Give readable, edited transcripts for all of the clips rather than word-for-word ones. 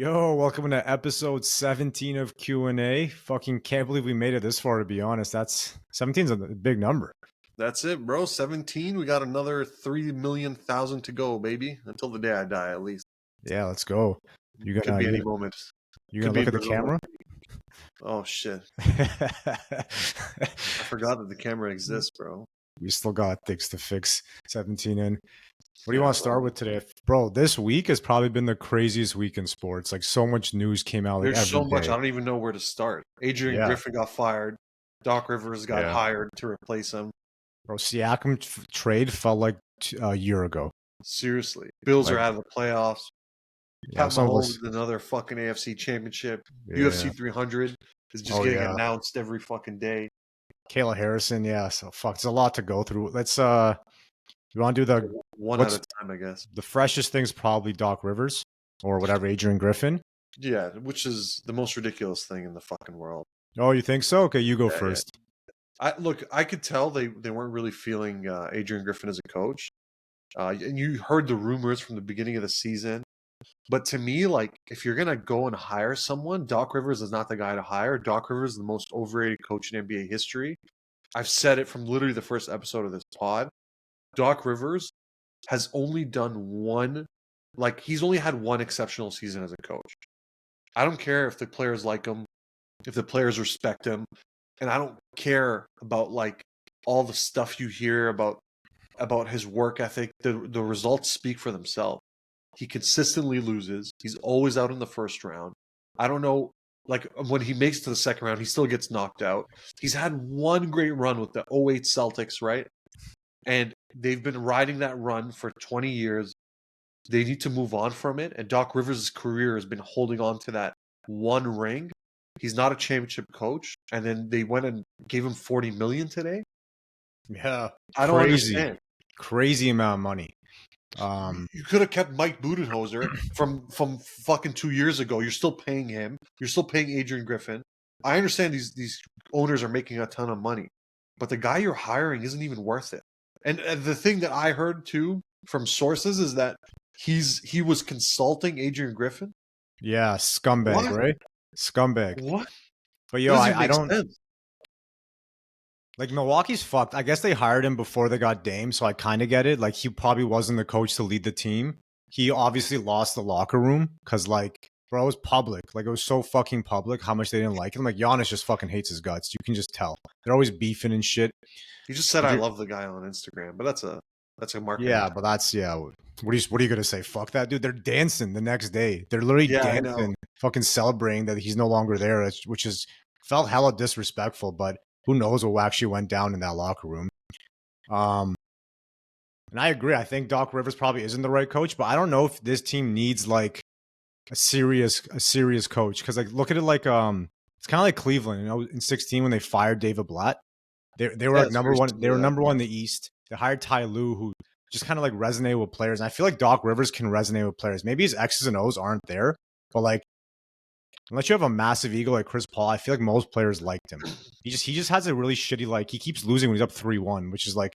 Yo, welcome to episode 17 of Q&A. Fucking can't believe we made it this far, to be honest. That's 17's a big number. That's it, bro. 17. We got another 3,000,000 to go, baby. Until the day I die, at least. Yeah, let's go. Could be any moment. You gonna look at the camera? Oh, shit. I forgot that the camera exists, bro. We still got things to fix. 17 in. What do you want to start with today? Bro, this week has probably been the craziest week in sports. Like, so much news came out. Like, There's so much. day. I don't even know where to start. Adrian Griffin got fired. Doc Rivers got hired to replace him. Bro, Siakam trade felt like a year ago. Seriously. Bills are out of the playoffs. Yeah, Pat Mahomes another fucking AFC championship. UFC 300 is just getting announced every fucking day. Kayla Harrison, so fuck. There's a lot to go through. Let's you want to do the one at a time, I guess. The freshest thing's probably Doc Rivers or whatever, Adrian Griffin. Yeah, which is the most ridiculous thing in the fucking world. Oh, you think so? Okay, you go first. I could tell they weren't really feeling Adrian Griffin as a coach. And you heard the rumors from the beginning of the season. But to me, like, if you're going to go and hire someone, Doc Rivers is not the guy to hire. Doc Rivers is the most overrated coach in NBA history. I've said it from literally the first episode of this pod. Doc Rivers has only done he's only had one exceptional season as a coach. I don't care if the players like him, if the players respect him, and I don't care about like all the stuff you hear about his work ethic. The results speak for themselves. He consistently loses. He's always out in the first round. I don't know, like when he makes it to the second round, he still gets knocked out. He's had one great run with the 08 Celtics, right? And they've been riding that run for 20 years. They need to move on from it. And Doc Rivers' career has been holding on to that one ring. He's not a championship coach. And then they went and gave him $40 million today. Yeah. I don't understand. Crazy amount of money. You could have kept Mike Budenholzer from fucking 2 years ago. You're still paying him. You're still paying Adrian Griffin. I understand these owners are making a ton of money. But the guy you're hiring isn't even worth it. And the thing that I heard too from sources is that he was consulting Adrian Griffin. Yeah, scumbag, right? Scumbag. What? But yo, I don't sense. Like Milwaukee's fucked. I guess they hired him before they got Dame, so I kind of get it. Like he probably wasn't the coach to lead the team. He obviously lost the locker room because like, bro, it was public. Like it was so fucking public how much they didn't like him. Like Giannis just fucking hates his guts. You can just tell. They're always beefing and shit. He just said I love the guy on Instagram, but that's a marketing. Yeah, but that's What are you gonna say? Fuck that dude. They're dancing the next day. They're literally dancing, fucking celebrating that he's no longer there, which is felt hella disrespectful. But who knows what actually went down in that locker room? And I agree. I think Doc Rivers probably isn't the right coach, but I don't know if this team needs like a serious coach because like look at it like it's kind of like Cleveland, in 16 when they fired David Blatt. They were like number one. They were number one in the East. They hired Ty Lue, who just kind of like resonate with players. And I feel like Doc Rivers can resonate with players. Maybe his X's and O's aren't there, but like unless you have a massive ego like Chris Paul, I feel like most players liked him. He just has a really shitty like he keeps losing when he's up 3-1, which is like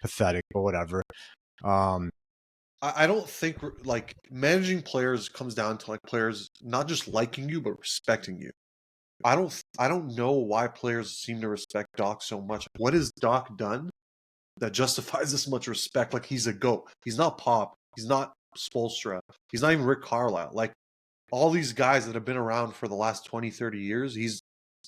pathetic, but whatever. I don't think like managing players comes down to like players not just liking you but respecting you. I don't know why players seem to respect Doc so much. What has Doc done that justifies this much respect? Like he's a GOAT. He's not Pop. He's not Spoelstra. He's not even Rick Carlisle. Like all these guys that have been around for the last 20, 30 years,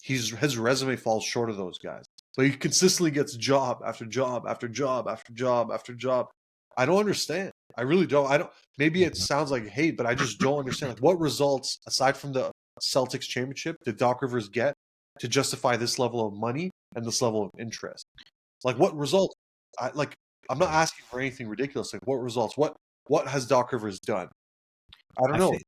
his resume falls short of those guys. But he consistently gets job after job after job after job after job. I don't understand. I really don't. Maybe it sounds like hate, but I just don't understand. Like what results aside from the Celtics championship did Doc Rivers get to justify this level of money and this level of interest? Like what results? I'm not asking for anything ridiculous. Like what results? What has Doc Rivers done? I don't know.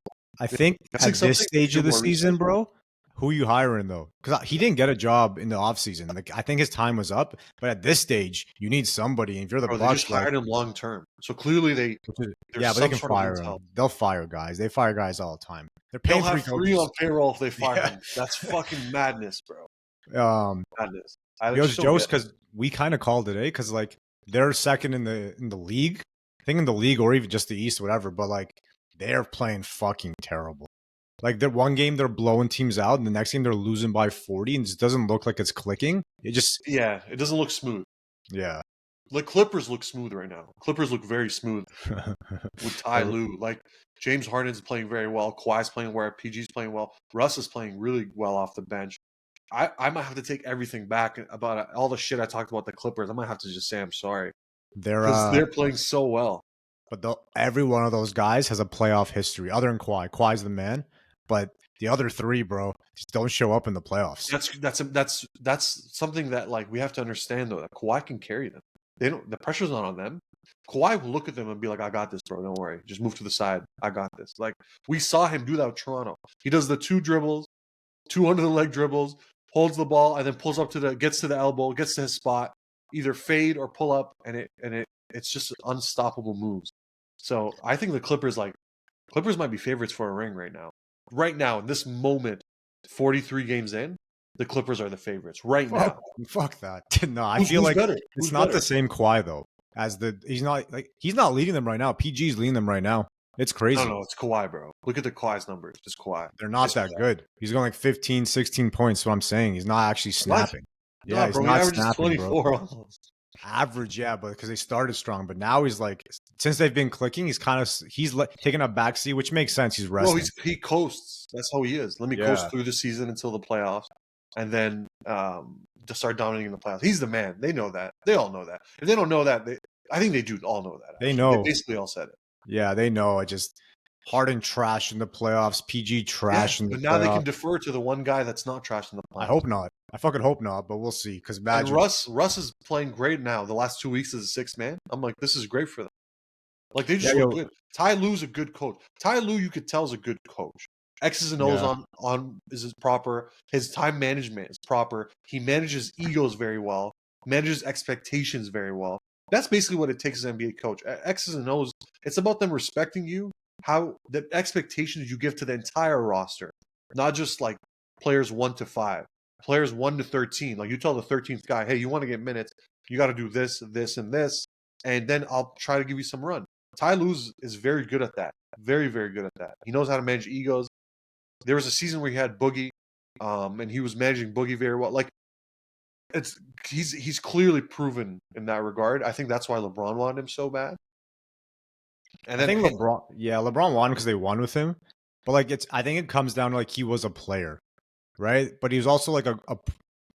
I think at this stage of the season, bro, who are you hiring though? Because he didn't get a job in the offseason. Like I think his time was up. But at this stage, you need somebody. And if you're the Bucks, they just hired him long term. So clearly but they can fire him. They'll fire guys. They fire guys all the time. They'll have three on payroll if they fire him. That's fucking madness, bro. Madness. It's jokes because we kind of called it, because like they're second in the league. I think in the league or even just the East, whatever. But like they're playing fucking terrible. Like the one game they're blowing teams out, and the next game they're losing by 40, and it just doesn't look like it's clicking. It doesn't look smooth. Yeah. Like Clippers look smooth right now. Clippers look very smooth with Ty Lue. Like James Harden's playing very well. Kawhi's playing well. PG's playing well. Russ is playing really well off the bench. I might have to take everything back about all the shit I talked about the Clippers. I might have to just say I'm sorry because they're playing so well. But every one of those guys has a playoff history, other than Kawhi. Kawhi's the man, but the other three, bro, just don't show up in the playoffs. That's something that like we have to understand though. That Kawhi can carry them. The pressure's not on them. Kawhi will look at them and be like, "I got this, bro. Don't worry. Just move to the side. I got this." Like we saw him do that with Toronto. He does the 2 dribbles, 2 under the leg dribbles, holds the ball, and then pulls up gets to the elbow, gets to his spot, either fade or pull up, and it's just unstoppable moves. So I think the Clippers might be favorites for a ring right now. Right now, in this moment, 43 games in, the Clippers are the favorites now. Fuck that. No, I feel like it's not the same Kawhi though. He's not leading them right now. PG's leading them right now. It's crazy. No, it's Kawhi, bro. Look at the Kawhi's numbers. It's Kawhi. They're not that good. He's going like 15, 16 points. That's what I'm saying. He's not actually snapping. What? Yeah, he's not snapping, 24 bro. Almost. Average, yeah, but because they started strong. But now he's like, since they've been clicking, he's taking a backseat, which makes sense. He's resting. Well, he coasts. That's how he is. Let me coast through the season until the playoffs, and then to start dominating the playoffs. He's the man. They know that. They all know that. If they don't know that, I think they do all know that. They know. They basically all said it. Yeah, they know. I just Harden trash in the playoffs, PG trash in the playoffs. But now they can defer to the one guy that's not trash in the playoffs. I hope not. I fucking hope not, but we'll see. Because Russ is playing great now. The last 2 weeks as a 6th man. I'm like, this is great for them. Like they just look good. Ty Lue's a good coach. Ty Lue, you could tell, is a good coach. X's and O's on is proper. His time management is proper. He manages egos very well. Manages expectations very well. That's basically what it takes as an NBA coach. X's and O's, it's about them respecting you, how the expectations you give to the entire roster, not just like players 1 to 5, players 1 to 13. Like you tell the 13th guy, hey, you want to get minutes, you got to do this, this, and this, and then I'll try to give you some run. Ty Lue is very good at that. Very, very good at that. He knows how to manage egos. There was a season where he had Boogie, and he was managing Boogie very well. Like, he's clearly proven in that regard. I think that's why LeBron wanted him so bad. And then I think LeBron won because they won with him. But like I think it comes down to like he was a player, right? But he was also like a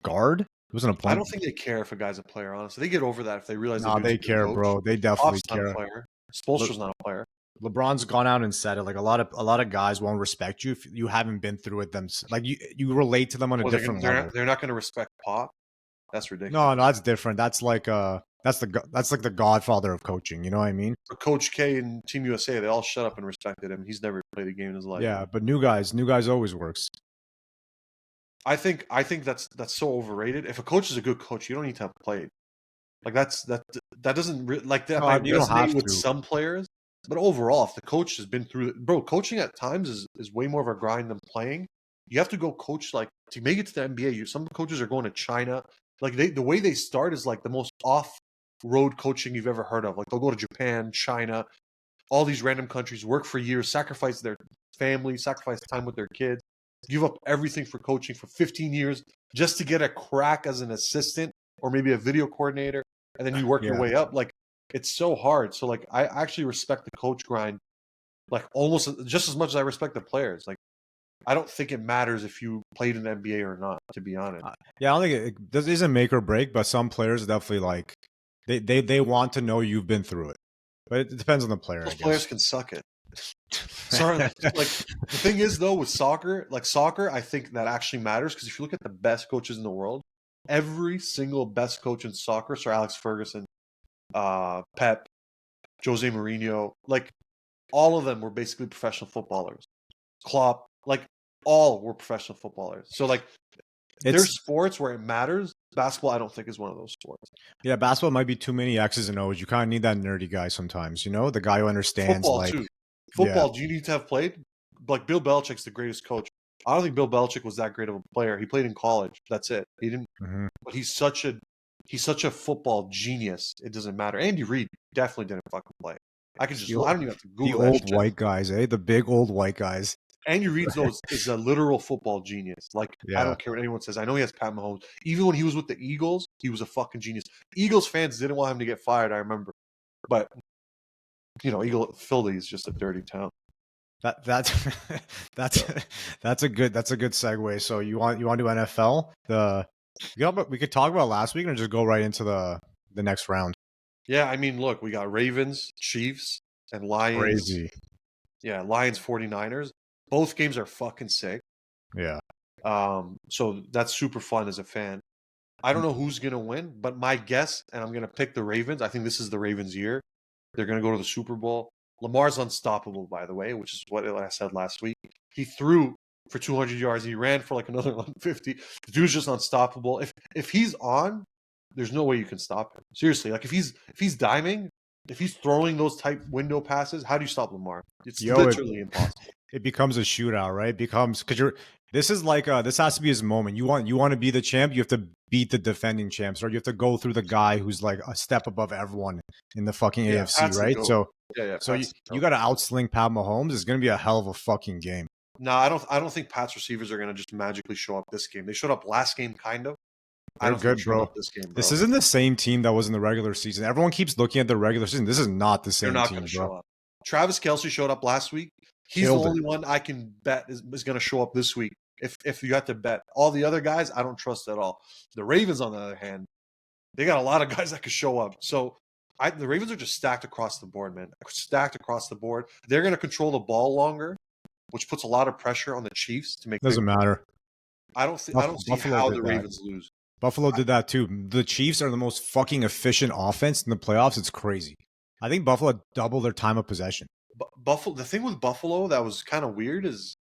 guard. He wasn't a player. I don't think they care if a guy's a player. Honestly, they get over that if they realize. No, they care, bro. They definitely care. Not a player. Spoelstra's not a player. LeBron's gone out and said it. Like a lot of guys won't respect you if you haven't been through it themselves. Like you relate to them on a different level. They're not going to respect Pop. That's ridiculous. No, that's different. That's like that's like the godfather of coaching. You know what I mean? For Coach K and Team USA, they all shut up and respected him. He's never played a game in his life. Yeah, but new guys always works. I think that's so overrated. If a coach is a good coach, you don't need to have played. Like that doesn't like that might resonate with some players, but overall, if the coach has been through it, bro, coaching at times is way more of a grind than playing. You have to go coach like to make it to the NBA. Some coaches are going to China. Like the way they start is like the most off-road coaching you've ever heard of. Like they'll go to Japan, China, all these random countries, work for years, sacrifice their family, sacrifice time with their kids, give up everything for coaching for 15 years just to get a crack as an assistant or maybe a video coordinator, and then you work your way up. Like it's so hard. So like I actually respect the coach grind, like almost just as much as I respect the players. Like I don't think it matters if you played in the NBA or not, to be honest. Yeah, I don't think this isn't make or break, but some players definitely like they want to know you've been through it. But it depends on the player. Those players can suck it. Sorry, like the thing is though with soccer, I think that actually matters because if you look at the best coaches in the world, every single best coach in soccer, Sir Alex Ferguson, Pep, Jose Mourinho, like all of them were basically professional footballers. Klopp, like all were professional footballers. So like there's sports where it matters. Basketball, I don't think is one of those sports. Yeah, basketball might be too many X's and O's. You kind of need that nerdy guy sometimes, you know, the guy who understands. Football like too. Football, do you need to have played? Like Bill Belichick's the greatest coach. I don't think Bill Belichick was that great of a player. He played in college. That's it. He didn't. Mm-hmm. But he's such a football genius. It doesn't matter. Andy Reid definitely didn't fucking play. I don't even have to Google the old white guys, the big old white guys. Andy Reid though is a literal football genius. Like I Yeah. don't care what anyone says. I know he has Pat Mahomes. Even when he was with the Eagles, he was a fucking genius. Eagles fans didn't want him to get fired. I remember, but Philly is just a dirty town. That's that's that's a good segue. So you want to do NFL? We could talk about last week or just go right into the next round. Yeah, I mean, look, we got Ravens, Chiefs, and Lions. Crazy. Yeah, Lions 49ers. Both games are fucking sick. Yeah. So that's super fun as a fan. I don't know who's gonna win, but my guess, and I'm gonna pick the Ravens. I think this is the Ravens' year. They're gonna go to the Super Bowl. Lamar's unstoppable, by the way, which is what I said last week. He threw for 200 yards. He ran for like another 150. The dude's just unstoppable. If he's on, there's no way you can stop him. Seriously, like if he's diming, if he's throwing those type window passes, how do you stop Lamar? It's literally impossible. It becomes a shootout, right? It becomes because this is like this has to be his moment. You want to be the champ, you have to beat the defending champs, or you have to go through the guy who's like a step above everyone in the fucking AFC, right? So you got to outsling Pat Mahomes. It's going to be a hell of a fucking game. No, I don't think Pat's receivers are going to just magically show up this game. They showed up last game, kind of. They're good, bro. This isn't the same team that was in the regular season. Everyone keeps looking at the regular season. This is not the same team, bro. Show up. Travis Kelce showed up last week. He's the only one I can bet is going to show up this week. If you have to bet, all the other guys, I don't trust at all. The Ravens, on the other hand, they got a lot of guys that could show up. So the Ravens are just stacked across the board, man. Stacked across the board. They're going to control the ball longer, which puts a lot of pressure on the Chiefs to make. Doesn't matter. I don't see how the Ravens lose. Buffalo did that too. The Chiefs are the most fucking efficient offense in the playoffs. It's crazy. I think Buffalo doubled their time of possession. Buffalo. The thing with Buffalo that was kind of weird is,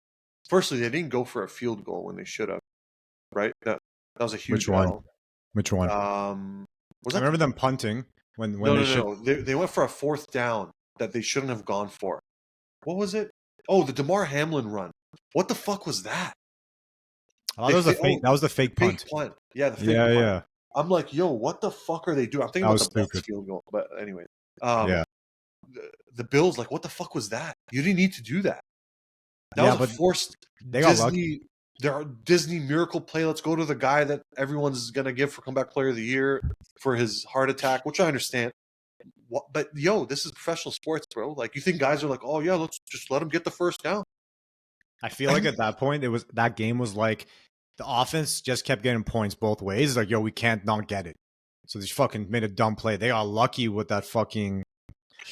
firstly, they didn't go for a field goal when they should have. Right? That was a huge one. Which one? I remember them punting when no. They went for a fourth down that they shouldn't have gone for. What was it? Oh, the DeMar Hamlin run. What the fuck was that? That was the fake punt. Yeah, the fake punt. Yeah. I'm like, yo, what the fuck are they doing? I'm thinking about the Bucs field goal, but anyway. The Bills, like, what the fuck was that? You didn't need to do that. That was a forced Disney. There are Disney miracle play. Let's go to the guy that everyone's gonna give for comeback player of the year for his heart attack, which I understand. But yo, this is professional sports, bro. Like, you think guys are like, oh yeah, let's just let him get the first down. I feel like at that point, that game was like the offense just kept getting points both ways. It's like, yo, we can't not get it. So they fucking made a dumb play. They got lucky with that fucking,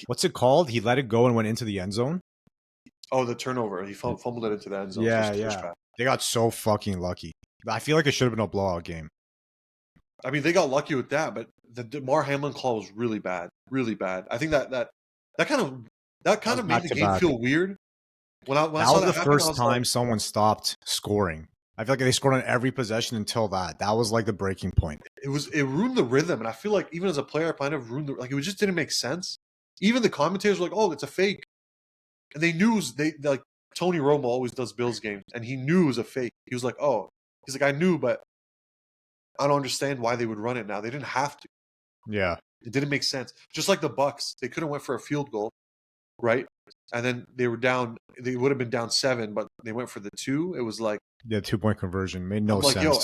what's it called? He let it go and went into the end zone. Oh, the turnover. He fumbled it into the end zone. Yeah. They got so fucking lucky. I feel like it should have been a blowout game. I mean, they got lucky with that, but the DeMar Hamlin call was really bad. Really bad. I think that kind of made the game feel weird. That was the first time someone stopped scoring. I feel like they scored on every possession until that. That was like the breaking point. It ruined the rhythm, and I feel like even as a player, I kind of ruined it just didn't make sense. Even the commentators were like, "Oh, it's a fake," and they knew like Tony Romo always does Bills games, and he knew it was a fake. He was like, "Oh," he's like, "I knew, but I don't understand why they would run it now. They didn't have to." Yeah, it didn't make sense. Just like the Bucs, they could have went for a field goal, right? And then they were down. They would have been down 7, but they went for the 2. It was like 2-point conversion made no sense. Yo,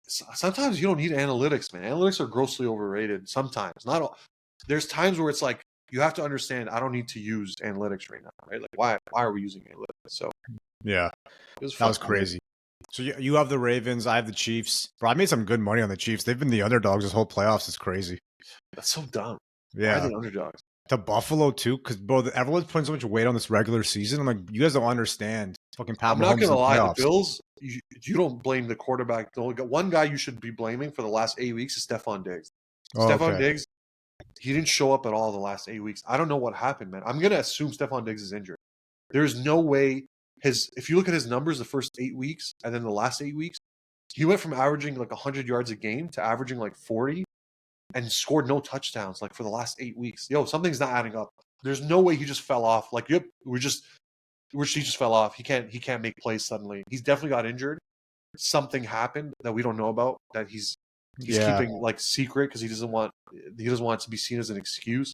sometimes you don't need analytics, man. Analytics are grossly overrated. Sometimes, not all. There's times where it's like you have to understand. I don't need to use analytics right now, right? Like why are we using analytics? So yeah, that was crazy. So you have the Ravens, I have the Chiefs. Bro, I made some good money on the Chiefs. They've been the underdogs this whole playoffs. It's crazy. That's so dumb. Yeah, why are they underdogs? To Buffalo too, because bro, everyone's putting so much weight on this regular season. I'm like, you guys don't understand. Fucking Pat Mahomes. I'm not gonna lie, the Bills. You don't blame the quarterback. The only one guy you should be blaming for the last 8 weeks is Stephon Diggs. Stephon Diggs, he didn't show up at all the last 8 weeks. I don't know what happened, man. I'm gonna assume Stephon Diggs is injured. There's no way if you look at his numbers the first 8 weeks and then the last 8 weeks, he went from averaging like 100 yards a game to averaging like 40. And scored no touchdowns like for the last 8 weeks. Yo, something's not adding up. There's no way he just fell off. Like, yep, he just fell off. He can't make plays suddenly. He's definitely got injured. Something happened that we don't know about that he's keeping like secret because he doesn't want it to be seen as an excuse.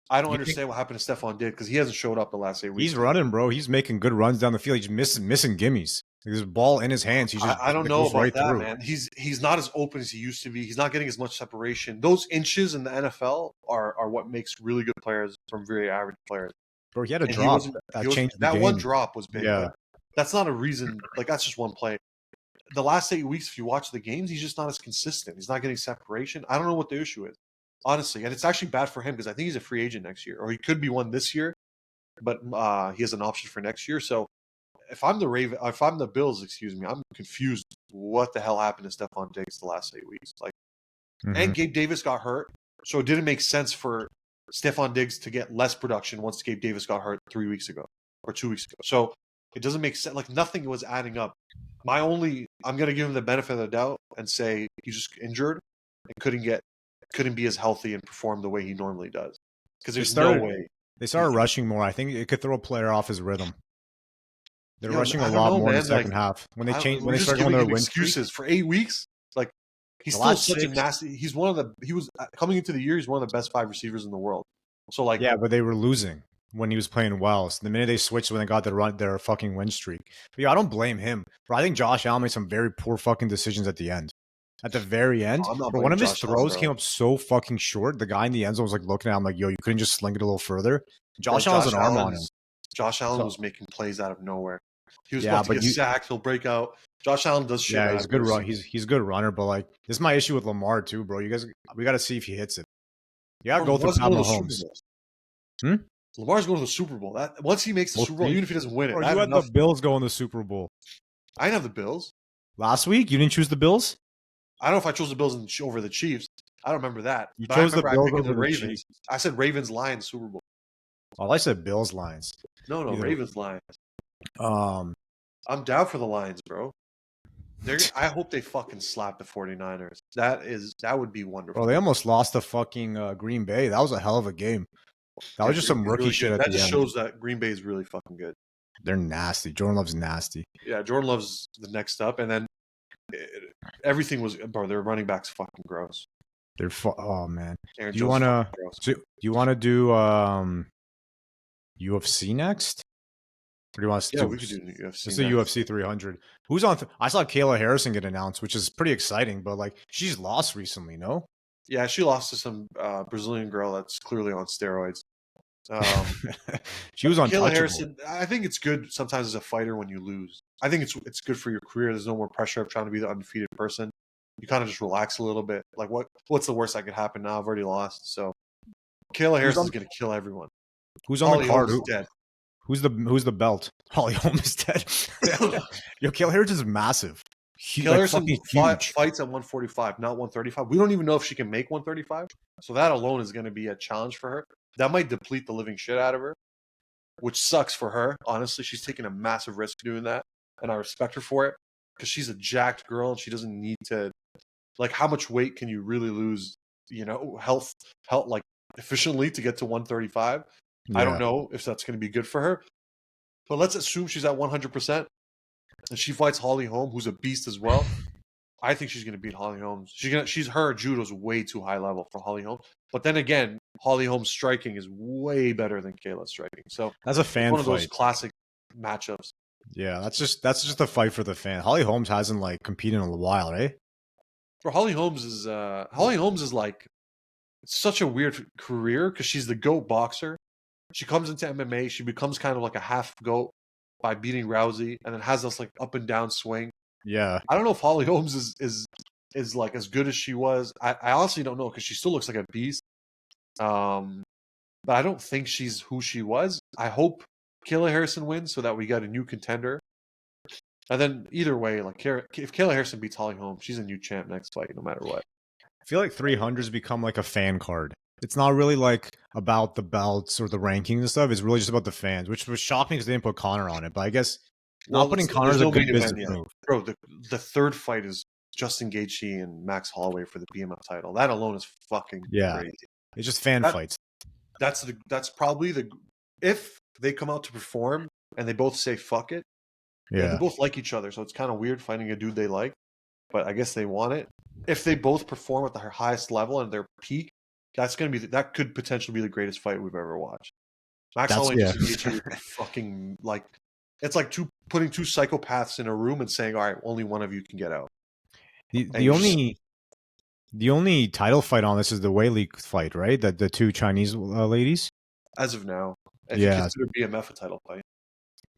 I don't You think understand what happened to Stephon Diggs because he hasn't showed up the last 8 weeks. he's running, bro? He's making good runs down the field. He's missing gimmies. There's a ball in his hands. He just I don't it know goes about right that, through. man. He's not as open as he used to be. He's not getting as much separation. Those inches in the NFL are what makes really good players from very average players. Bro, he had a And drop that changed the that one game. drop was big. Yeah. But that's not a reason. Like that's just one play. The last 8 weeks, if you watch the games, he's just not as consistent. He's not getting separation. I don't know what the issue is, honestly. And it's actually bad for him because I think he's a free agent next year, or he could be one this year, but he has an option for next year. So if I'm the Bills, excuse me, I'm confused. What the hell happened to Stephon Diggs the last 8 weeks? Like, and Gabe Davis got hurt, so it didn't make sense for Stephon Diggs to get less production once Gabe Davis got hurt 3 weeks ago or 2 weeks ago. So it doesn't make sense. Like nothing was adding up. I'm going to give him the benefit of the doubt and say he's just injured and couldn't be as healthy and perform the way he normally does. Because there's no way. They started rushing more. I think it could throw a player off his rhythm. They're rushing a lot more in the second half. When they start going their win excuses for 8 weeks, like he's still such a nasty. He was coming into the year. He's one of the best 5 receivers in the world. So like, yeah, but they were losing when he was playing well. So the minute they switched, when they got their fucking win streak. But yeah, I don't blame him. But I think Josh Allen made some very poor fucking decisions at the end. At the very end, but one of his throws came up so fucking short. The guy in the end zone was like looking at him like, "Yo, you couldn't just sling it a little further." Josh Allen has an arm on him. Josh Allen was making plays out of nowhere. He was about to get sacked. He'll break out. Josh Allen does shit. Yeah, he's a good run. He's a good runner, but like this is my issue with Lamar too, bro. We got to see if he hits it. You got to go through Pat Mahomes. Lamar's going to the Super Bowl. Once he makes the Super Bowl, even if he doesn't win it, you had the Bills going to the Super Bowl. I didn't have the Bills last week. You didn't choose the Bills. I don't know if I chose the Bills over the Chiefs. I don't remember that. You chose the Bills over the Ravens. I said Ravens Lions Super Bowl. Oh, I said Bills Lions. No, Ravens Lions. I'm down for the Lions, bro. I hope they fucking slap the 49ers. That would be wonderful. Bro, they almost lost to fucking Green Bay. That was a hell of a game. That was just some rookie shit at the end. That just shows that Green Bay is really fucking good. They're nasty. Jordan Love's nasty. Yeah, Jordan Love's the next up, and then everything was, bro. Their running backs fucking gross. Oh man. Do you wanna do UFC next? Or do you want us to we could do UFC. It's the UFC 300. Who's on? I saw Kayla Harrison get announced, which is pretty exciting. But like, she's lost recently, no? Yeah, she lost to some Brazilian girl that's clearly on steroids. She was on Kayla Harrison. I think it's good sometimes as a fighter when you lose. I think it's good for your career. There's no more pressure of trying to be the undefeated person. You kind of just relax a little bit. Like what's the worst that could happen now? I've already lost. So Kayla Harrison's going to kill everyone. Who's on the card? Dead. Who's the belt? Holly Holm is dead. Yo, Kayla Harrison is massive. Kayla Harrison fights at 145, not 135. We don't even know if she can make 135. So that alone is going to be a challenge for her. That might deplete the living shit out of her, which sucks for her. Honestly, she's taking a massive risk doing that, and I respect her for it because she's a jacked girl and she doesn't need to. Like, how much weight can you really lose? Health like efficiently to get to 135. Yeah. I don't know if that's going to be good for her, but let's assume she's at 100%, and she fights Holly Holm, who's a beast as well. I think she's going to beat Holly Holm. Her judo's way too high level for Holly Holm. But then again, Holly Holm's striking is way better than Kayla's striking. So that's a fan one fight. Of those classic matchups. Yeah, that's just a fight for the fan. Holly Holmes hasn't like competed in a while, right? For Holly Holmes is like, it's such a weird career because she's the GOAT boxer. She comes into MMA, she becomes kind of like a half GOAT by beating Rousey, and then has this like up and down swing. Yeah, I don't know if Holly Holmes is like as good as she was. I honestly don't know because she still looks like a beast. But I don't think she's who she was. I hope Kayla Harrison wins so that we got a new contender. And then either way, like if Kayla Harrison beats Holly Holm, she's a new champ next fight, no matter what. I feel like 300's become like a fan card. It's not really like about the belts or the rankings and stuff. It's really just about the fans, which was shocking because they didn't put Conor on it. But I guess not putting Conor is a good business move. Bro, the third fight is Justin Gaethje and Max Holloway for the BMF title. That alone is fucking crazy. It's just fan fights. That's probably if they come out to perform and they both say fuck it. Yeah, they both like each other, so it's kind of weird finding a dude they like. But I guess they want it. If they both perform at their highest level and their peak, that could potentially be the greatest fight we've ever watched. Max That's Holloway yeah. just gets you fucking like it's like putting two psychopaths in a room and saying, all right, only one of you can get out. The only title fight on this is the Weili fight, right? The two Chinese ladies. As of now, if you Yeah. consider BMF a title fight,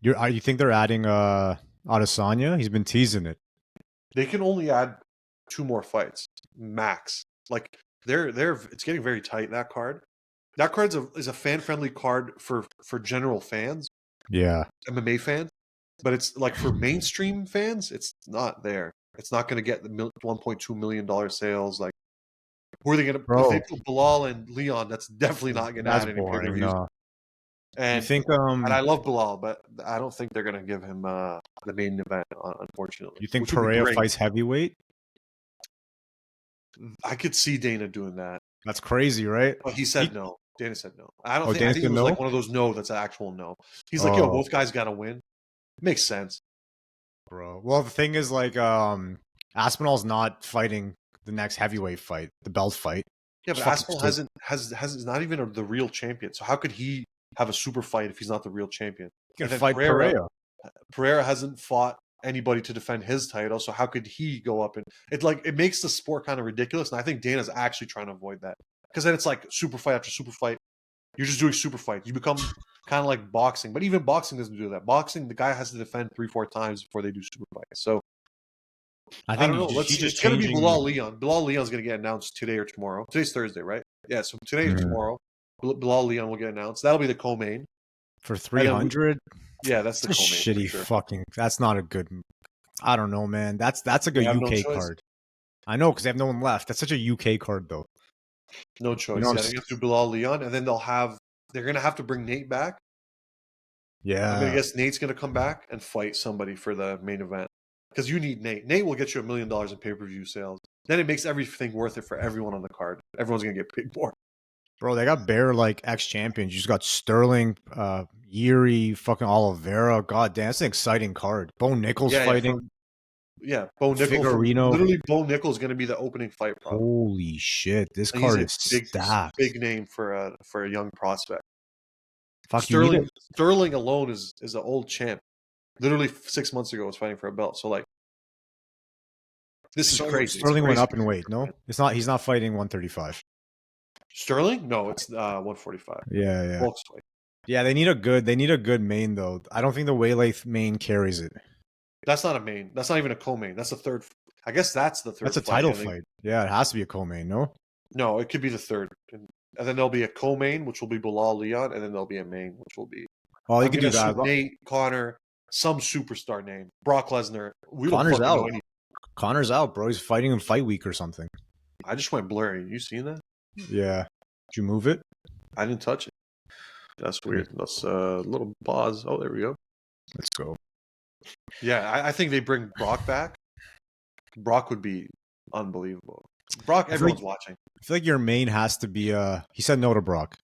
You think they're adding Adesanya? He's been teasing it. they can only add 2 more fights max. Like it's getting very tight, that card. That card is a fan friendly card for general fans, Yeah. MMA fans, but it's like for mainstream fans, it's not there. It's not going to get the $1.2 million sales. Like, who are they going to? If they put Bilal and Leon, that's definitely not going to add any pay-per-views. No. And you think and I love Bilal, but I don't think they're going to give him the main event. Unfortunately, you think Pereira fights heavyweight? I could see Dana doing that. That's crazy, right? But he said no. Dana said no. I don't think. Dana I think it was no? like one of those no. That's an actual no. He's like, yo, both guys got to win. Makes sense, bro. Well, the thing is, like, Aspinall's not fighting the next heavyweight fight, the belt fight. Yeah, but Aspinall has not even the real champion. So how could he have a super fight if he's not the real champion? He can fight Pereira. Pereira hasn't fought anybody to defend his title, so how could he go up and it makes the sport kind of ridiculous? And I think Dana's actually trying to avoid that, because then it's like super fight after super fight. You're just doing super fights. You become kind of like boxing, but even boxing doesn't do that. Boxing, the guy has to defend 3-4 times before they do super fights. So I don't know. It's going to be Bilal Leon. Bilal Leon's going to get announced today or tomorrow. Today's Thursday, right? Yeah, so today or tomorrow, Bilal Leon will get announced. That'll be the co-main. For 300? Yeah, that's the co-main. Shitty fucking. That's not a good. I don't know, man. That's a good UK card. I know, because they have no one left. That's such a UK card, though. No choice. Yeah, they have to do Bilal Leon, and then they're going to have to bring Nate back. Yeah. I'm going to guess Nate's going to come back and fight somebody for the main event. Because you need Nate. Nate will get you $1 million in pay-per-view sales. Then it makes everything worth it for everyone on the card. Everyone's going to get paid more. Bro, they got bare, like, ex-champions. You just got Sterling, Yuri, fucking Oliveira. God damn, that's an exciting card. Bo Nichols fighting. Bo Nichols. Figurino. Literally, Bo Nichols is going to be the opening fight. Probably. Holy shit, this card is stacked. Big name for a young prospect. Fuck, Sterling alone is an old champ. Literally 6 months ago was fighting for a belt. So, like, this is crazy. Sterling went up in weight. No, it's not. He's not fighting 135. Sterling? No, it's 145. Yeah. Yeah, they need a good main though. I don't think the Weili main carries it. That's not a main. That's not even a co-main. That's a third. I guess that's the third. That's a title fight. Yeah, it has to be a co-main. No, it could be the third, and then there'll be a co-main, which will be Bilal Leon, and then there'll be a main, which will be. Oh, you could do that. Nate, Connor, some superstar name, Brock Lesnar. Connor's out. Connor's out, bro. He's fighting in Fight Week or something. I just went blurry. You seen that? Yeah. Did you move it? I didn't touch it. That's weird. That's a little pause. Oh, there we go. Let's go. Yeah, I think they bring Brock back. Brock would be unbelievable. Brock, everyone's watching. I feel like your main has to be. He said no to Brock.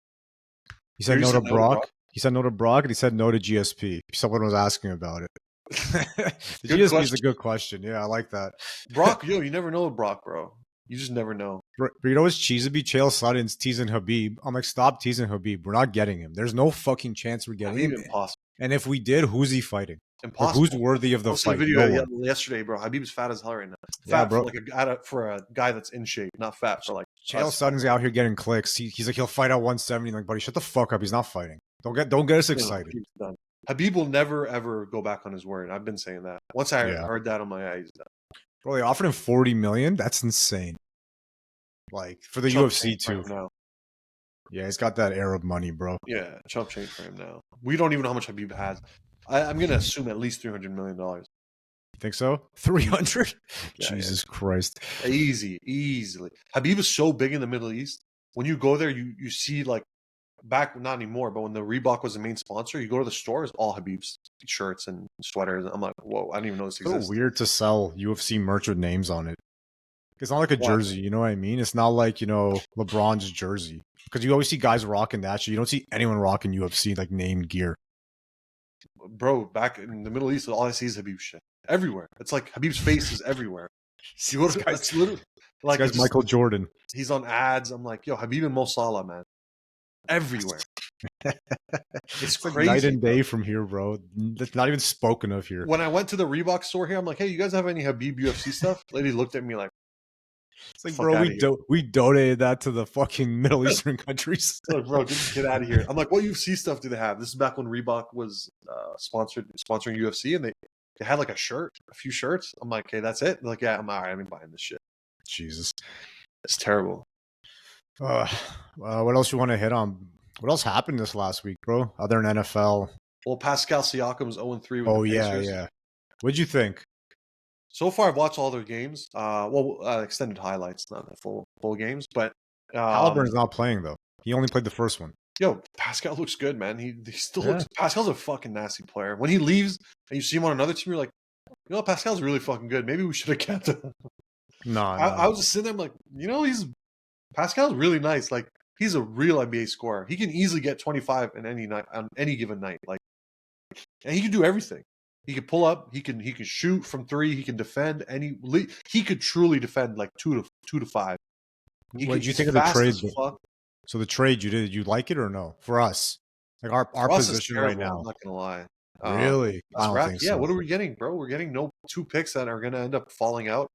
He said no to Brock. He said no to Brock, and he said no to GSP. Someone was asking about it. The GSP is a good question. Yeah, I like that. Brock, you never know with Brock, bro. You just never know. But you know what's cheesy? Chael Sutton's teasing Habib. I'm like, stop teasing Habib. We're not getting him. There's no fucking chance we're getting him. Impossible. And if we did, who's he fighting? Impossible. Who's worthy of the fight? Video yesterday, bro. Habib's fat as hell right now. Fat, bro. For a guy that's in shape, not fat for like. Chael Sutton's out here getting clicks. He's like, he'll fight at 170. I'm like, buddy, shut the fuck up. He's not fighting. Don't get us excited. Habib will never ever go back on his word. I've been saying that. Once I heard that, I'm like, he's done. Bro, they offered him $40 million. That's insane. Like for the UFC too. Yeah, he's got that Arab money, bro. Yeah, chump change for him now. We don't even know how much Habib has. I'm gonna assume at least $300 million. You think so? 300? Yeah, Jesus Christ. Easily. Habib is so big in the Middle East. When you go there, you see like back, not anymore, but when the Reebok was the main sponsor, you go to the stores, all Habib's shirts and sweaters. I'm like, whoa, I didn't even know this exists. It's so weird to sell UFC merch with names on it. It's not like a jersey, you know what I mean? It's not like, LeBron's jersey. Because you always see guys rocking that shit. You don't see anyone rocking UFC like named gear. Bro, back in the Middle East, all I see is Habib shit. Everywhere. It's like Habib's face is everywhere. You go to, This guy's Michael Jordan. He's on ads. I'm like, yo, Habib and Mo Salah, man, everywhere. It's crazy. Like night and day from here, bro. That's not even spoken of here. When I went to the Reebok store here, I'm like, hey, you guys have any Habib UFC stuff? Lady looked at me like, it's like, bro, we donated that to the fucking Middle Eastern countries. Like, bro, just get out of here. I'm like, what UFC stuff do they have? This is back when Reebok was sponsoring UFC, and they had like a few shirts. I'm like, okay, that's it. They're like, yeah, I'm all right. I'm buying this shit. Jesus, it's terrible. What else you want to hit on? What else happened this last week, bro? Other than NFL? Well, Pascal Siakam was 0-3 with the Pacers. Yeah. What'd you think? So far, I've watched all their games. Extended highlights, not the full games. But Halliburton's not playing though. He only played the first one. Yo, Pascal looks good, man. He still looks. Pascal's a fucking nasty player. When he leaves and you see him on another team, you're like, you know, Pascal's really fucking good. Maybe we should have kept him. No, I was just sitting there, I'm like, you know, Pascal's really nice. Like, he's a real NBA scorer. He can easily get 25 in any night on any given night. Like, and he can do everything. He can pull up. He can shoot from three. He can defend he could truly defend like 2 to 5. What did you think of the trade? So the trade you like it or no? For us, like our position right now. I'm not gonna lie. Really? I don't think so. What are we getting, bro? We're getting no 2 picks that are gonna end up falling out.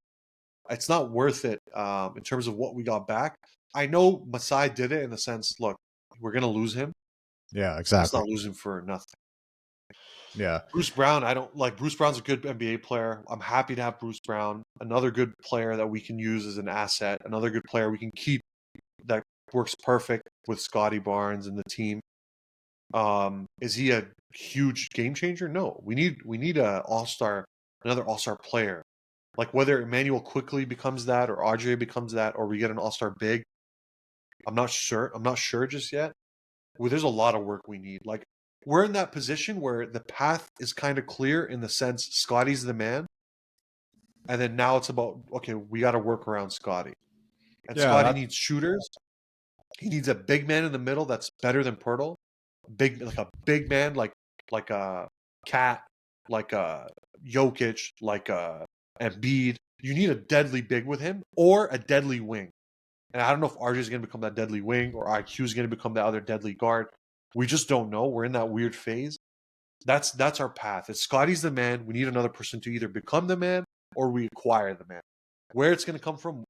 It's not worth it in terms of what we got back. I know Masai did it in the sense, look, we're gonna lose him. Yeah, exactly. Let's not lose him for nothing. Yeah. Bruce Brown, I don't like Bruce Brown's a good NBA player. I'm happy to have Bruce Brown, another good player that we can use as an asset, another good player we can keep that works perfect with Scotty Barnes and the team. Is he a huge game changer? No. We need another all-star player. Like whether Emmanuel quickly becomes that or RJ becomes that or we get an all-star big. I'm not sure. I'm not sure just yet. Well, there's a lot of work we need. Like we're in that position where the path is kind of clear in the sense Scotty's the man. And then now it's about, okay, we got to work around Scotty. And Scotty needs shooters. He needs a big man in the middle that's better than Pirtle. Like a big man, like a Cat, like a Jokic, like a Embiid. You need a deadly big with him or a deadly wing. And I don't know if RJ is going to become that deadly wing or IQ is going to become that other deadly guard. We just don't know. We're in that weird phase. That's our path. If Scotty's the man, we need another person to either become the man or we acquire the man. Where it's going to come from,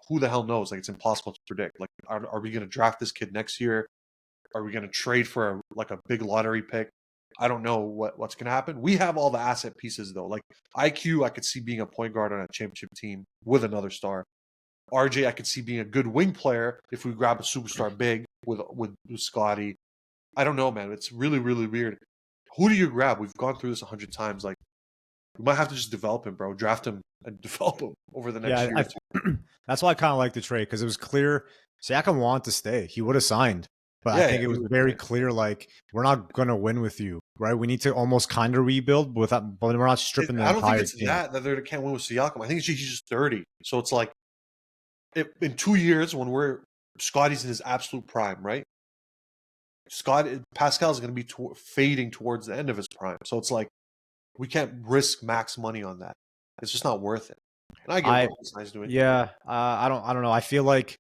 who the hell knows? Like it's impossible to predict. Like, are we going to draft this kid next year? Are we going to trade for a big lottery pick? I don't know what's going to happen. We have all the asset pieces though. Like IQ, I could see being a point guard on a championship team with another star. RJ, I could see being a good wing player if we grab a superstar big with Scotty. I don't know, man. It's really, really weird. Who do you grab? We've gone through this 100 times. Like, we might have to just develop him, bro. Draft him and develop him over the next year. That's why I kind of like the trade because it was clear Siakam wanted to stay. He would have signed. But I think it was very clear, like, we're not going to win with you, right? We need to almost kind of rebuild but we're not stripping the entire team. I don't think it's that they can't win with Siakam. I think he's just 30. So it's like, in 2 years when Scotty's in his absolute prime, right? Pascal is going to be fading towards the end of his prime. So it's like, we can't risk max money on that. It's just not worth it. And I get what Masai's doing. Yeah, I don't know. I feel like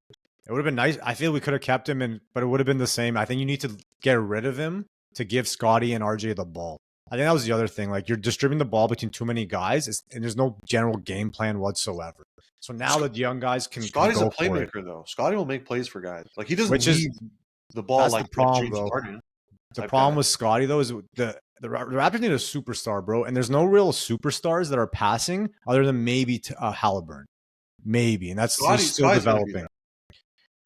it would have been nice. I feel we could have kept him, but it would have been the same. I think you need to get rid of him to give Scotty and RJ the ball. I think that was the other thing. Like, you're distributing the ball between too many guys, and there's no general game plan whatsoever. So now that young guys can Scotty's go a playmaker, though. Scotty will make plays for guys. Like, he doesn't need the ball like the problem, James Harden. The problem with Scotty, though, is the Raptors need a superstar, bro. And there's no real superstars that are passing other than maybe Halliburton. Maybe. And that's still developing.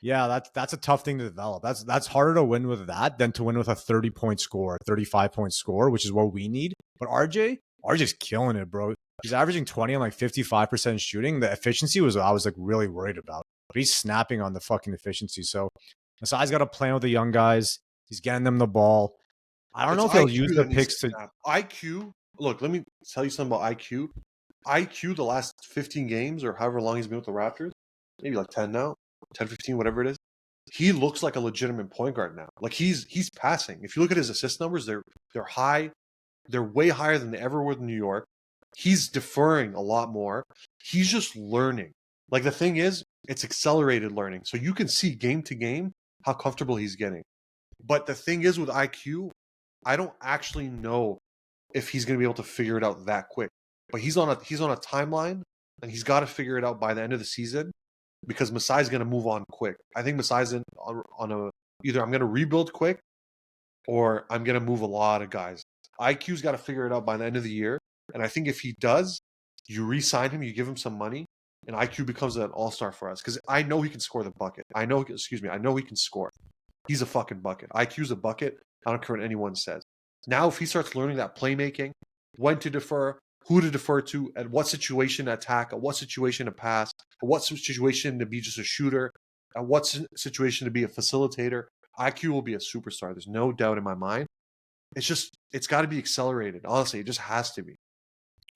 Yeah, that's a tough thing to develop. That's harder to win with that than to win with a 30-point score, 35-point score, which is what we need. But RJ's killing it, bro. He's averaging 20 on like 55% shooting. The efficiency I was like really worried about. But he's snapping on the fucking efficiency. So Masai's got to plan with the young guys. He's getting them the ball. I don't know if he'll use the picks to IQ. Look, let me tell you something about IQ. IQ, the last 15 games or however long he's been with the Raptors, maybe like 10 now, 10, 15, whatever it is. He looks like a legitimate point guard now. Like he's passing. If you look at his assist numbers, they're high. They're way higher than they ever were in New York. He's deferring a lot more. He's just learning. Like the thing is, It's accelerated learning. So you can see game to game how comfortable he's getting. But the thing is with IQ, I don't actually know if he's going to be able to figure it out that quick. But he's on a timeline, and he's got to figure it out by the end of the season because Masai's going to move on quick. I think Masai's on a either I'm going to rebuild quick or I'm going to move a lot of guys. IQ's got to figure it out by the end of the year, and I think if he does, you re-sign him, you give him some money, and IQ becomes an all-star for us because I know he can score the bucket. I know he can score. He's a fucking bucket. IQ's a bucket. I don't care what anyone says. Now, if he starts learning that playmaking, when to defer, who to defer to, at what situation to attack, at what situation to pass, at what situation to be just a shooter, at what situation to be a facilitator, IQ will be a superstar. There's no doubt in my mind. It's got to be accelerated. Honestly, it just has to be.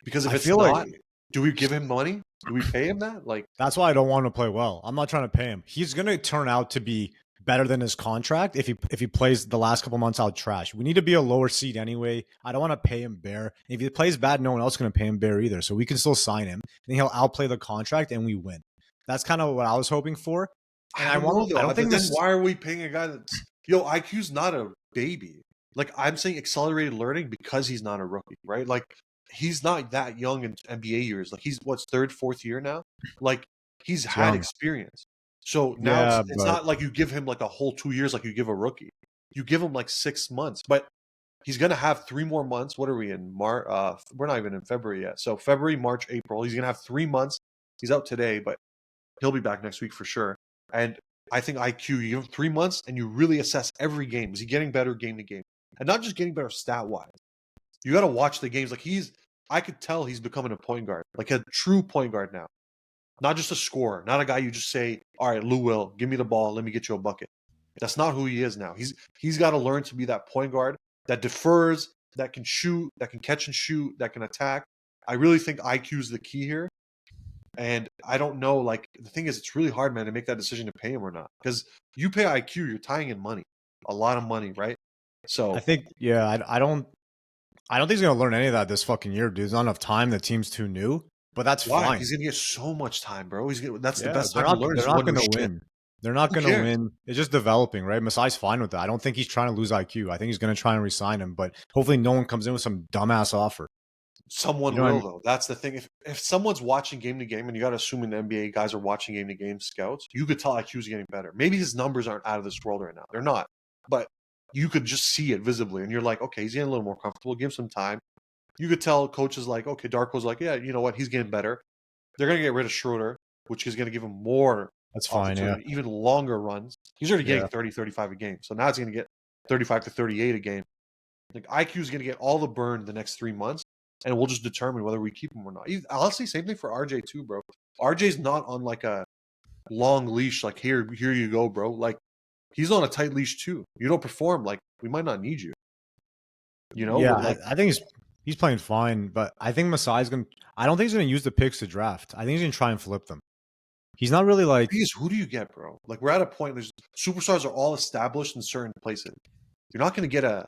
Because if it's not, do we give him money? Do we pay him that? Like, that's why I don't want him to play well. I'm not trying to pay him. He's going to turn out to be better than his contract if he plays the last couple months out trash. We need to be a lower seed anyway. I don't want to pay him bare. If he plays bad, no one else is going to pay him bare either. So we can still sign him. Then he'll outplay the contract and we win. That's kind of what I was hoping for. And I don't think then why are we paying a guy that's IQ's not a baby? Like, I'm saying accelerated learning because he's not a rookie, right? Like, he's not that young in NBA years. Like, he's third, fourth year now. Like, he's had experience. So now it's not like you give him like a whole 2 years like you give a rookie. You give him like 6 months, but he's going to have 3 more months. What are we in? March? We're not even in February yet. So February, March, April. He's going to have 3 months. He's out today, but he'll be back next week for sure. And I think IQ, you give him 3 months and you really assess every game. Is he getting better game to game? And not just getting better stat-wise. You got to watch the games. Like, I could tell he's becoming a point guard, like a true point guard now. Not just a scorer, not a guy you just say, all right, Lou Will, give me the ball, let me get you a bucket. That's not who he is now. He's got to learn to be that point guard that defers, that can shoot, that can catch and shoot, that can attack. I really think IQ is the key here. And I don't know, like, the thing is, it's really hard, man, to make that decision to pay him or not. Because you pay IQ, you're tying in money, a lot of money, right? So I think, I don't think he's going to learn any of that this fucking year, dude. There's not enough time. The team's too new. But that's fine. He's gonna get so much time, bro. That's the best time to learn. They're not going to win. They're not going to win. It's just developing, right? Masai's fine with that. I don't think he's trying to lose IQ. I think he's going to try and re-sign him, but hopefully no one comes in with some dumbass offer. Someone will, though. That's the thing. If someone's watching game to game, and you got to assume in the NBA guys are watching game to game scouts, you could tell IQ's getting better. Maybe his numbers aren't out of this world right now. They're not. But you could just see it visibly, and you're like, okay, he's getting a little more comfortable. Give him some time. You could tell coaches like, okay, Darko's like, yeah, you know what? He's getting better. They're going to get rid of Schroeder, which is going to give him more. That's fine, yeah. Even longer runs. He's already getting 30, 35 a game. So now he's going to get 35 to 38 a game. Like, IQ is going to get all the burn the next 3 months, and we'll just determine whether we keep him or not. Honestly, same thing for RJ too, bro. RJ's not on like a long leash, like, here you go, bro. Like, he's on a tight leash too. You don't perform, like, we might not need you. You know? Yeah, like, I think he's playing fine, but I think Masai's going to – I don't think he's going to use the picks to draft. I think he's going to try and flip them. He's not really like – who do you get, bro? Like, we're at a point – superstars are all established in certain places. You're not going to get a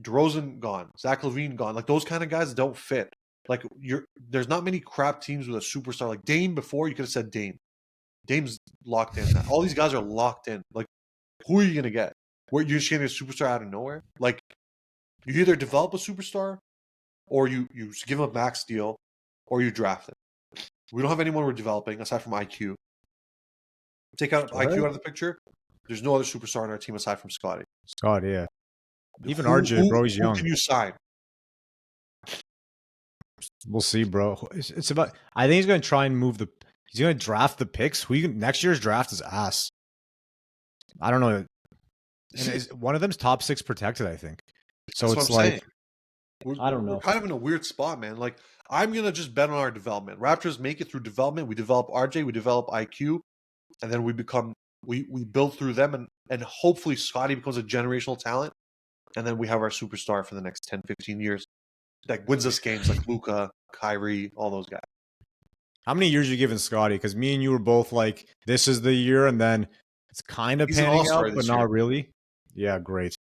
DeRozan gone, Zach LaVine gone. Like, those kind of guys don't fit. Like, there's not many crap teams with a superstar. Like, Dame before, you could have said Dame. Dame's locked in now. All these guys are locked in. Like, who are you going to get? Where you're just getting a superstar out of nowhere? Like, you either develop a superstar or you give him a max deal, or you draft it. We don't have anyone we're developing aside from IQ. Take out IQ out of the picture. There's no other superstar on our team aside from Scotty. Scotty, yeah. Even RJ, bro, he's young. Who can you sign? We'll see, bro. It's about. I think he's going to try and move the. He's going to draft the picks. Next year's draft is ass. I don't know. And one of them's top 6 protected, I think. So it's like. I don't know. We're kind of in a weird spot, man. Like, I'm going to just bet on our development. Raptors make it through development. We develop RJ, we develop IQ, and then we build through them, and hopefully Scotty becomes a generational talent, and then we have our superstar for the next 10, 15 years that wins us games like Luka, Kyrie, all those guys. How many years are you giving Scotty? Because me and you were both like, this is the year, and then it's kind of panning out, but not really. Yeah, great.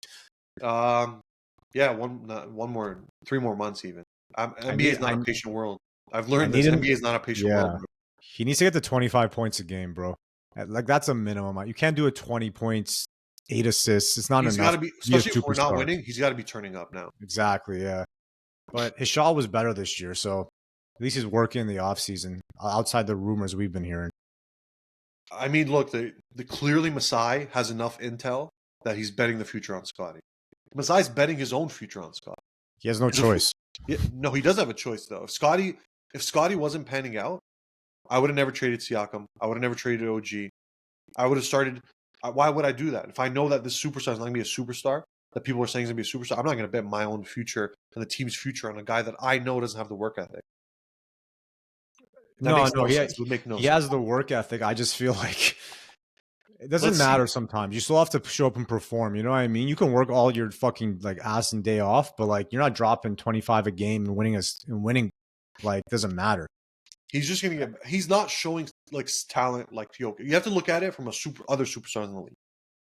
Yeah, 3 more months even. NBA is not a patient world. I've learned this. NBA is not a patient world. Bro. He needs to get to 25 points a game, bro. Like that's a minimum. You can't do a 20 points, 8 assists. It's not He's got enough to be, to be a especially if we're not superstar. winning, he's got to be turning up now. Exactly, yeah. But his shot was better this year, so at least he's working in the offseason outside the rumors we've been hearing. I mean, look, the clearly Masai has enough intel that he's betting the future on Scotty. Masai's betting his own future on Scotty. He has no choice. No, he does have a choice though. If Scotty wasn't panning out, I would have never traded Siakam. I would have never traded OG. I would have started. Why would I do that? If I know that this superstar is not going to be a superstar, that people are saying is going to be a superstar, I'm not going to bet my own future and the team's future on a guy that I know doesn't have the work ethic. No, he has the work ethic. I just feel like it doesn't matter sometimes. You still have to show up and perform. You know what I mean? You can work all your fucking like ass and day off, but like you're not dropping 25 a game and winning like doesn't matter. He's just gonna get. He's not showing like talent like Jokic. You have to look at it from other superstars in the league,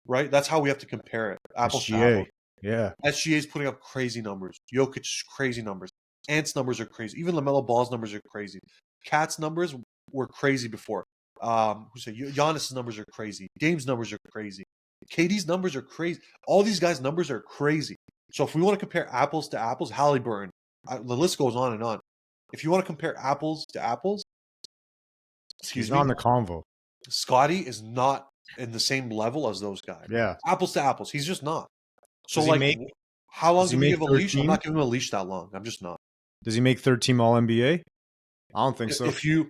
right? That's how we have to compare it. Apples to apples. Yeah. SGA is putting up crazy numbers. Jokic's crazy numbers. Ant's numbers are crazy. Even LaMelo Ball's numbers are crazy. Cat's numbers were crazy before. Giannis' numbers are crazy. Dame's numbers are crazy. KD's numbers are crazy. All these guys' numbers are crazy. So if we want to compare apples to apples, Halliburton, the list goes on and on. If you want to compare apples to apples, he's not in the convo. Scotty is not in the same level as those guys. Yeah. Apples to apples. He's just not. So how long do we give a leash? I'm not giving him a leash that long. I'm just not. Does he make third team All NBA? I don't think so. If you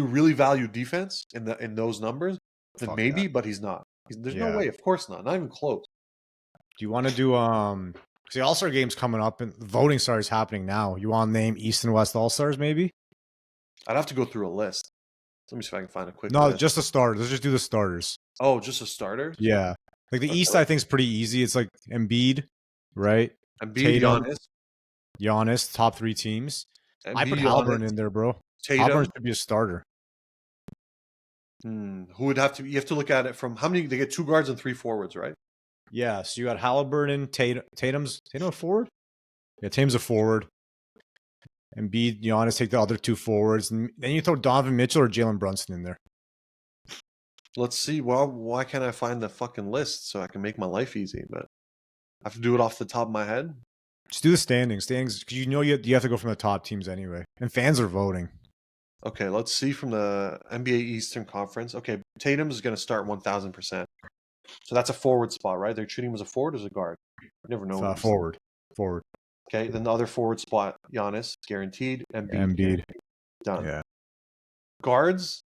really value defense in those numbers, then maybe, but he's not. There's no way. Of course not. Not even close. Do you want to do the All-Star game's coming up and voting starts happening now. You want to name East and West All-Stars maybe? I'd have to go through a list. Let me see if I can find a quick list. Just the starters. Let's just do the starters. Oh, just a starter? Yeah. Like the East I think is pretty easy. It's like Embiid, right? Embiid, Giannis, top 3 teams. Embiid, I put Halliburton in there, bro. Halliburton should be a starter. Who would have to? You have to look at it from how many? They get 2 guards and 3 forwards, right? Yeah. So you got Halliburton, Tatum's a forward. Yeah, Tatum's a forward. Embiid, Giannis take the other 2 forwards, and then you throw Donovan Mitchell or Jalen Brunson in there. Let's see. Well, why can't I find the fucking list so I can make my life easy? But I have to do it off the top of my head. Just do the standings, because you have to go from the top teams anyway, and fans are voting. Okay, let's see from the NBA Eastern Conference. Okay, Tatum is going to start 1,000%. So that's a forward spot, right? They're treating him as a forward or as a guard? You never know. Forward. Okay, then the other forward spot, Giannis, guaranteed. Embiid. Done. Yeah. Guards,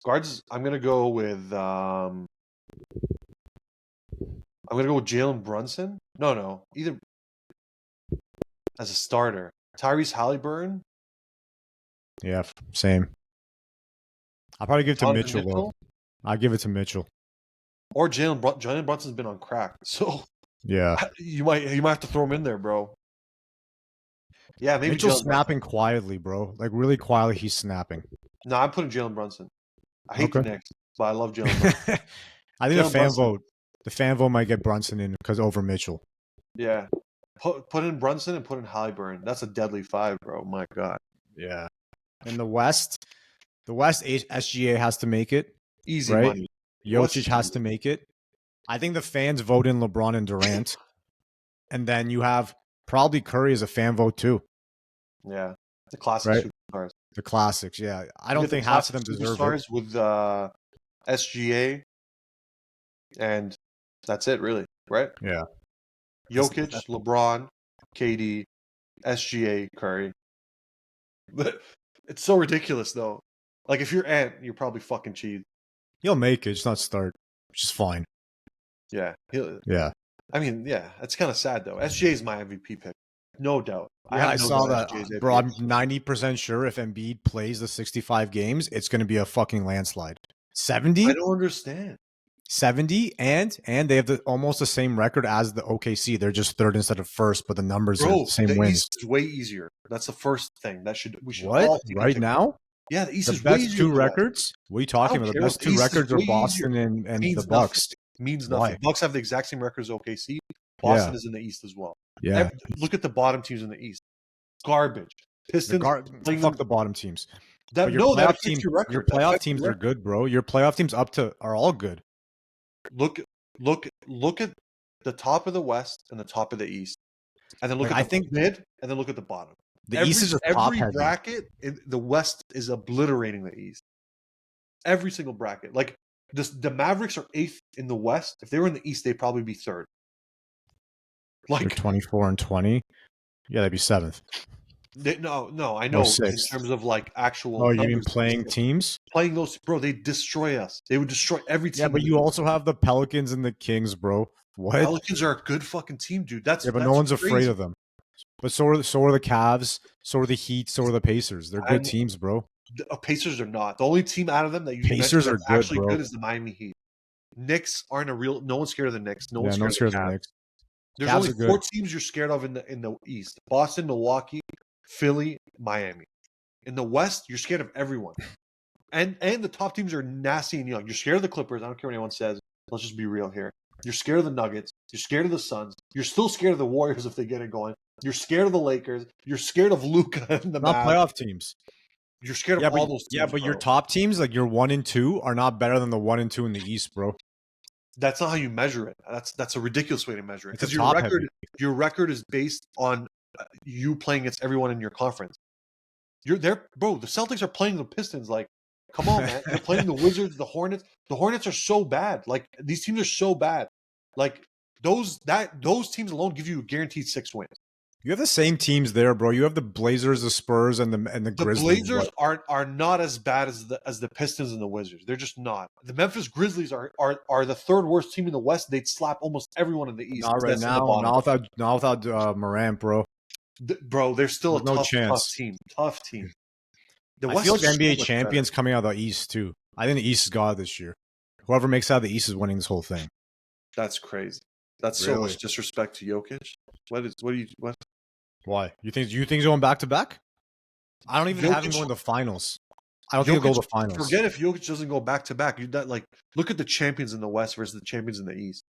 I'm going to go with Jalen Brunson. No. Either as a starter. Tyrese Halliburton. Yeah, same. I'll probably give it to Mitchell, though. I'll give it to Mitchell. Or Jalen Brunson's been on crack, so yeah, you might have to throw him in there, bro. Yeah, maybe Mitchell's snapping quietly, bro. Like really quietly, he's snapping. No, I'm putting Jalen Brunson. I hate the Knicks, but I love Jalen Brunson. I think the fan vote might get Brunson in because over Mitchell. Yeah, put in Brunson and put in Halliburton. That's a deadly 5, bro. My God. Yeah. In the West, SGA has to make it. Easy money. Jokic has to make it. I think the fans vote in LeBron and Durant. And then you have probably Curry as a fan vote too. Yeah. The classic superstars. The classics, yeah. I don't think half of them deserve it. With SGA. And that's it, really. Right? Yeah. Jokic, LeBron, KD, SGA, Curry. But it's so ridiculous, though. Like, if you're Ant, you're probably fucking cheated. He'll make it, just not start, which is fine. Yeah. Yeah. I mean, yeah, it's kind of sad, though. SGA is my MVP pick. No doubt. Yeah, I saw that. Bro, I'm 90% sure if Embiid plays the 65 games, it's going to be a fucking landslide. 70? I don't understand. 70 and they have almost the same record as the OKC. They're just 3rd instead of 1st, but the numbers are the same wins. East is way easier. That's the first thing. We should what? All right now? Yeah, the East is way easier. The best 2 records? What are you talking about? The best 2 records are Boston and the Bucks. Means nothing. Why? Bucks have the exact same records as OKC. Boston is in the East as well. Yeah. Look at the bottom teams in the East. Garbage. Pistons. Fuck the bottom teams. But your playoff team, your playoff teams are good, bro. Your playoff teams are all good. Look at the top of the West and the top of the East, and then look at the mid, and then look at the bottom. The East is just top heavy. Every bracket, the West is obliterating the East. Every single bracket. Like the Mavericks are 8th in the West. If they were in the East, they'd probably be 3rd. Like they're 24 and 20. Yeah, they'd be 7th. No, I know in terms of like actual. Oh, you mean playing teams? Playing those, bro. They destroy us. They would destroy every team. Yeah, but you also have the Pelicans and the Kings, bro. What? Pelicans are a good fucking team, dude. But no one's afraid of them. But so are the Cavs, so are the Heat, so are the Pacers. They're good teams, bro. The Pacers are not. The only team out of them that you Pacers are actually good is the Miami Heat. Knicks aren't a real. No one's scared of the Knicks. No one's scared of the Knicks. There's only 4 teams you're scared of in the East: Boston, Milwaukee, Philly, Miami. In the West, you're scared of everyone. And the top teams are nasty and young. You're scared of the Clippers. I don't care what anyone says. Let's just be real here. You're scared of the Nuggets. You're scared of the Suns. You're still scared of the Warriors if they get it going. You're scared of the Lakers. You're scared of Luka and the Not playoff teams. You're scared of all those teams. Yeah, but your top teams, like your 1 and 2, are not better than the 1 and 2 in the East, bro. That's not how you measure it. That's a ridiculous way to measure it. Because your record is based on you playing against everyone in your conference. You're there, bro. The Celtics are playing the Pistons. Like, come on, man. They're playing the Wizards, the Hornets. The Hornets are so bad. Like, these teams are so bad. Like, those teams alone give you a guaranteed 6 wins. You have the same teams there, bro. You have the Blazers, the Spurs, and the Grizzlies. The Blazers are not as bad as the Pistons and the Wizards. They're just not. The Memphis Grizzlies are the 3rd worst team in the West. They'd slap almost everyone in the East. Not right now. Not without Morant, bro. Bro, they're still a tough team. Tough team. I feel like NBA champions coming out of the East too. I think the East is God this year. Whoever makes out of the East is winning this whole thing. That's crazy. That's so much disrespect to Jokic. What? Why? You think he's going back to back? I don't even have him going to the finals. I don't think he'll go to the finals. Forget if Jokic doesn't go back to back. Look at the champions in the West versus the champions in the East.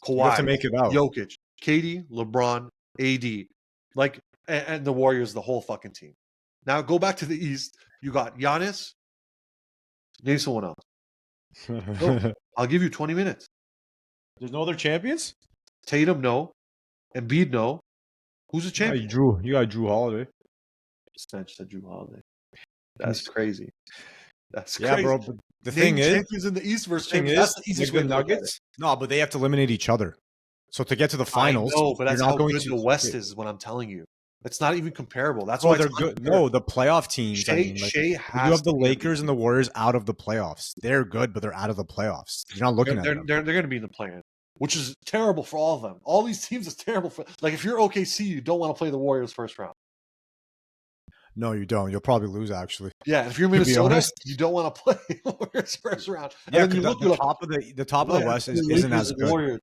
Kawhi, you have to make it out. Jokic, KD, LeBron, AD, and the Warriors, the whole fucking team. Now go back to the East. You got Giannis. Name someone else. No, I'll give you 20 minutes. There's no other champions? Tatum, no. Embiid, no. Who's the champion? You got Drew Holiday. Just said Drew Holiday. That's crazy. That's crazy. Yeah, bro. But the thing is, champions in the East versus champions. That's the easiest way to Nuggets. No, but they have to eliminate each other. So to get to the finals, but that's how good the West is. What I'm telling you, it's not even comparable. That's why they're good. No, the playoff teams. You have the Lakers and the Warriors out of the playoffs. They're good, but they're out of the playoffs. You're not looking at them. They're going to be in the play-in, which is terrible for all of them. All these teams is terrible for. Like if you're OKC, you don't want to play the Warriors first round. No, you don't. You'll probably lose, actually. Yeah, if you're Minnesota, you don't want to play Warriors first round. Yeah, the top of the West isn't as good. Warriors.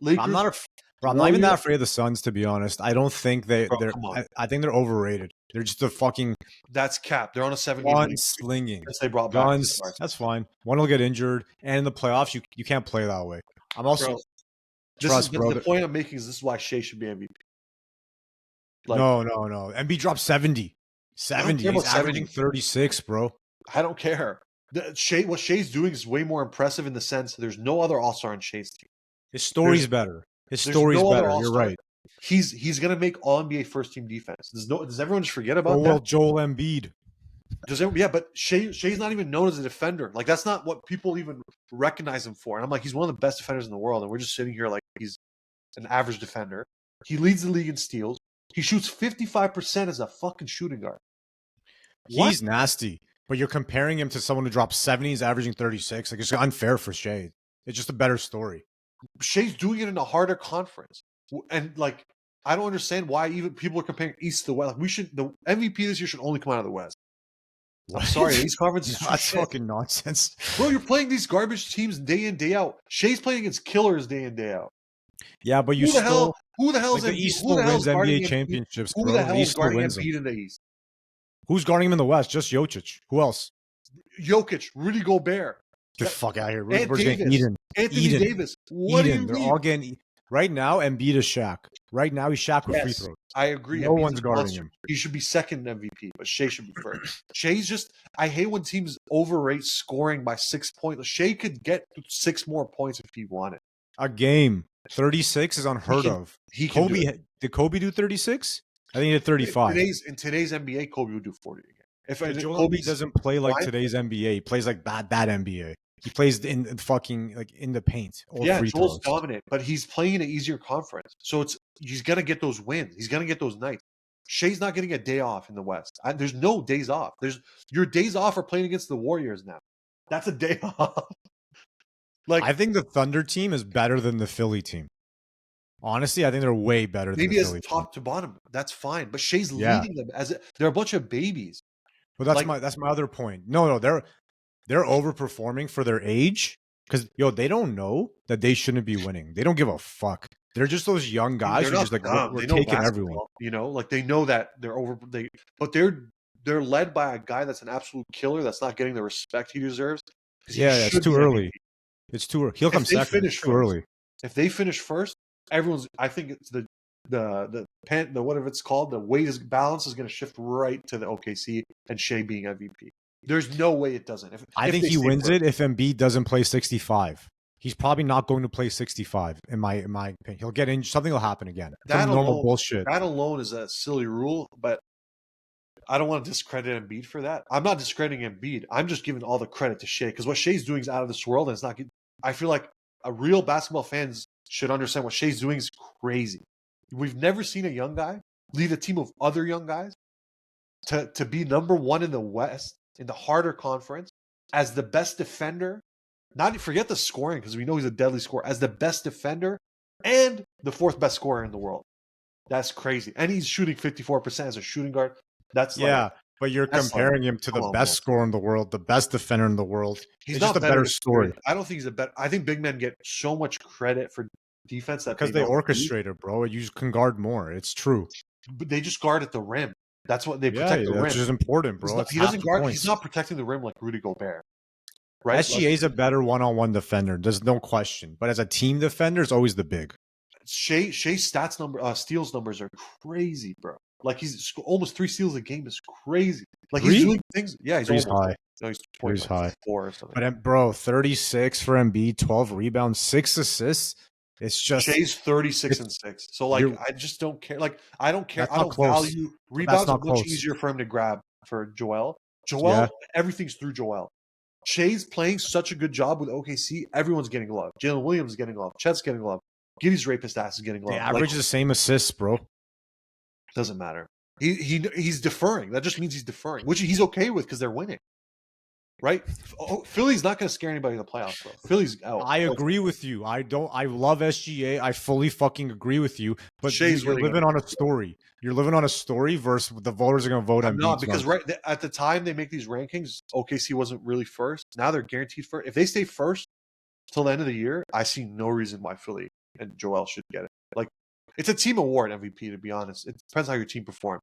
Lakers, I'm not even that afraid of the Suns, to be honest. I don't think they're. I think they're overrated. They're just a fucking. That's cap. They're on a 7-game gun slinging. They brought back guns. That's fine. One will get injured, and in the playoffs, you can't play that way. I'm also. The point I'm making is this is why Shea should be MVP. No. Embiid dropped 70. 70. He's averaging 36, bro. I don't care. What Shea's doing is way more impressive in the sense that there's no other All-Star on Shea's team. His story's better. His story's better. You're right. He's gonna make All NBA first team defense. Does everyone just forget about that? Well, Joel Embiid. But Shea's not even known as a defender. Like that's not what people even recognize him for. And I'm like, he's one of the best defenders in the world, and we're just sitting here like he's an average defender. He leads the league in steals. He shoots 55% as a fucking shooting guard. He's nasty, but you're comparing him to someone who drops 70, he's averaging 36. Like it's unfair for Shea. It's just a better story. Shea's doing it in a harder conference, and like I don't understand why even people are comparing East to the West. Like the MVP this year should only come out of the West. What? I'm sorry, these conferences. That's fucking nonsense, bro. You're playing these garbage teams day in day out. Shea's playing against killers day in day out. Yeah, but who the hell is the East still wins NBA championships, bro. Who the hell is guarding Embiid in the East? Who's guarding him in the West? Just Jokic. Who else? Jokic, Rudy Gobert. Get the fuck out of here. We're getting Anthony Davis. What do you mean? They're all getting. Right now, Embiid is Shaq. Right now, he's Shaq with free Yes, throws. I agree. No Embiid's one's a guarding monster. him. He should be second MVP, but Shea should be first. Shea's just. I hate when teams overrate scoring by 6 points. Shea could get 6 more points if he wanted. A game 36 is unheard of. He can do it. Did Kobe do 36? I think he did 35. In today's NBA, Kobe would do 40 again. If Joel Embiid doesn't play like today's NBA, he plays like that NBA. He plays in fucking like in the paint. Joel's dominant, but he's playing in an easier conference, so he's gonna get those wins. He's gonna get those nights. Shea's not getting a day off in the West. There's no days off. Your days off are playing against the Warriors now. That's a day off. I think the Thunder team is better than the Philly team. Honestly, I think they're way better than the Philly as top to bottom. That's fine, but Shea's leading them they're a bunch of babies. Well, that's my other point. No, they're overperforming for their age because they don't know that they shouldn't be winning. They don't give a fuck. They're just those young guys who just like we're taking everyone. They know that but they're led by a guy that's an absolute killer that's not getting the respect he deserves. Yeah, it's too early. It's too early. He'll come second. It's too early. If they finish first, I think it's the whatever it's called, the weight balance is going to shift right to the OKC and Shea being MVP. There's no way it doesn't. I think he wins it if Embiid doesn't play 65. He's probably not going to play 65 in my opinion. He'll get in. Something will happen again. Some normal bullshit. That alone is a silly rule, but I don't want to discredit Embiid for that. I'm not discrediting Embiid. I'm just giving all the credit to Shea because what Shea's doing is out of this world, and it's not. I feel like a real basketball fans should understand what Shea's doing is crazy. We've never seen a young guy lead a team of other young guys to be number one in the West, in the harder conference, as the best defender. Forget the scoring, because we know he's a deadly scorer, as the best defender and the fourth best scorer in the world. That's crazy. And he's shooting 54% as a shooting guard. But you're comparing him to the best scorer in the world, the best defender in the world. He's not just a better story. I don't think he's a better. I think big men get so much credit for defense because they orchestrate it, bro. You can guard more. It's true. But they just guard at the rim. That's what they protect the rim. Which is important, bro. He doesn't guard. He's not protecting the rim like Rudy Gobert. Right? SGA is a better one-on-one defender. There's no question. But as a team defender, it's always the big. Shea's steals numbers are crazy, bro. Like he's almost 3 steals a game is crazy. Like he's doing things. Yeah, he's high. No, he's high. 4 or something. But bro, 36 for Embiid, 12 rebounds, 6 assists. It's just Shea's 36 and 6. So I just don't care. Like I don't care. I don't value rebounds. Are much easier for him to grab for Joel. Everything's through Joel. Shea's playing such a good job with OKC. Everyone's getting love. Jalen Williams is getting love. Chet's getting love. Giddy's rapist ass is getting love. They average the same assists, bro. Doesn't matter. He's deferring. That just means he's deferring, which he's okay with because they're winning. Right? Philly's not going to scare anybody in the playoffs, bro. Philly's out. I agree with you. I love SGA. I fully fucking agree with you. But you're living on a story. You're living on a story versus the voters are going to vote on. No, because at the time they make these rankings, OKC wasn't really first. Now they're guaranteed first. If they stay first till the end of the year, I see no reason why Philly and Joel should get it. Like it's a team award MVP, to be honest. It depends how your team performs.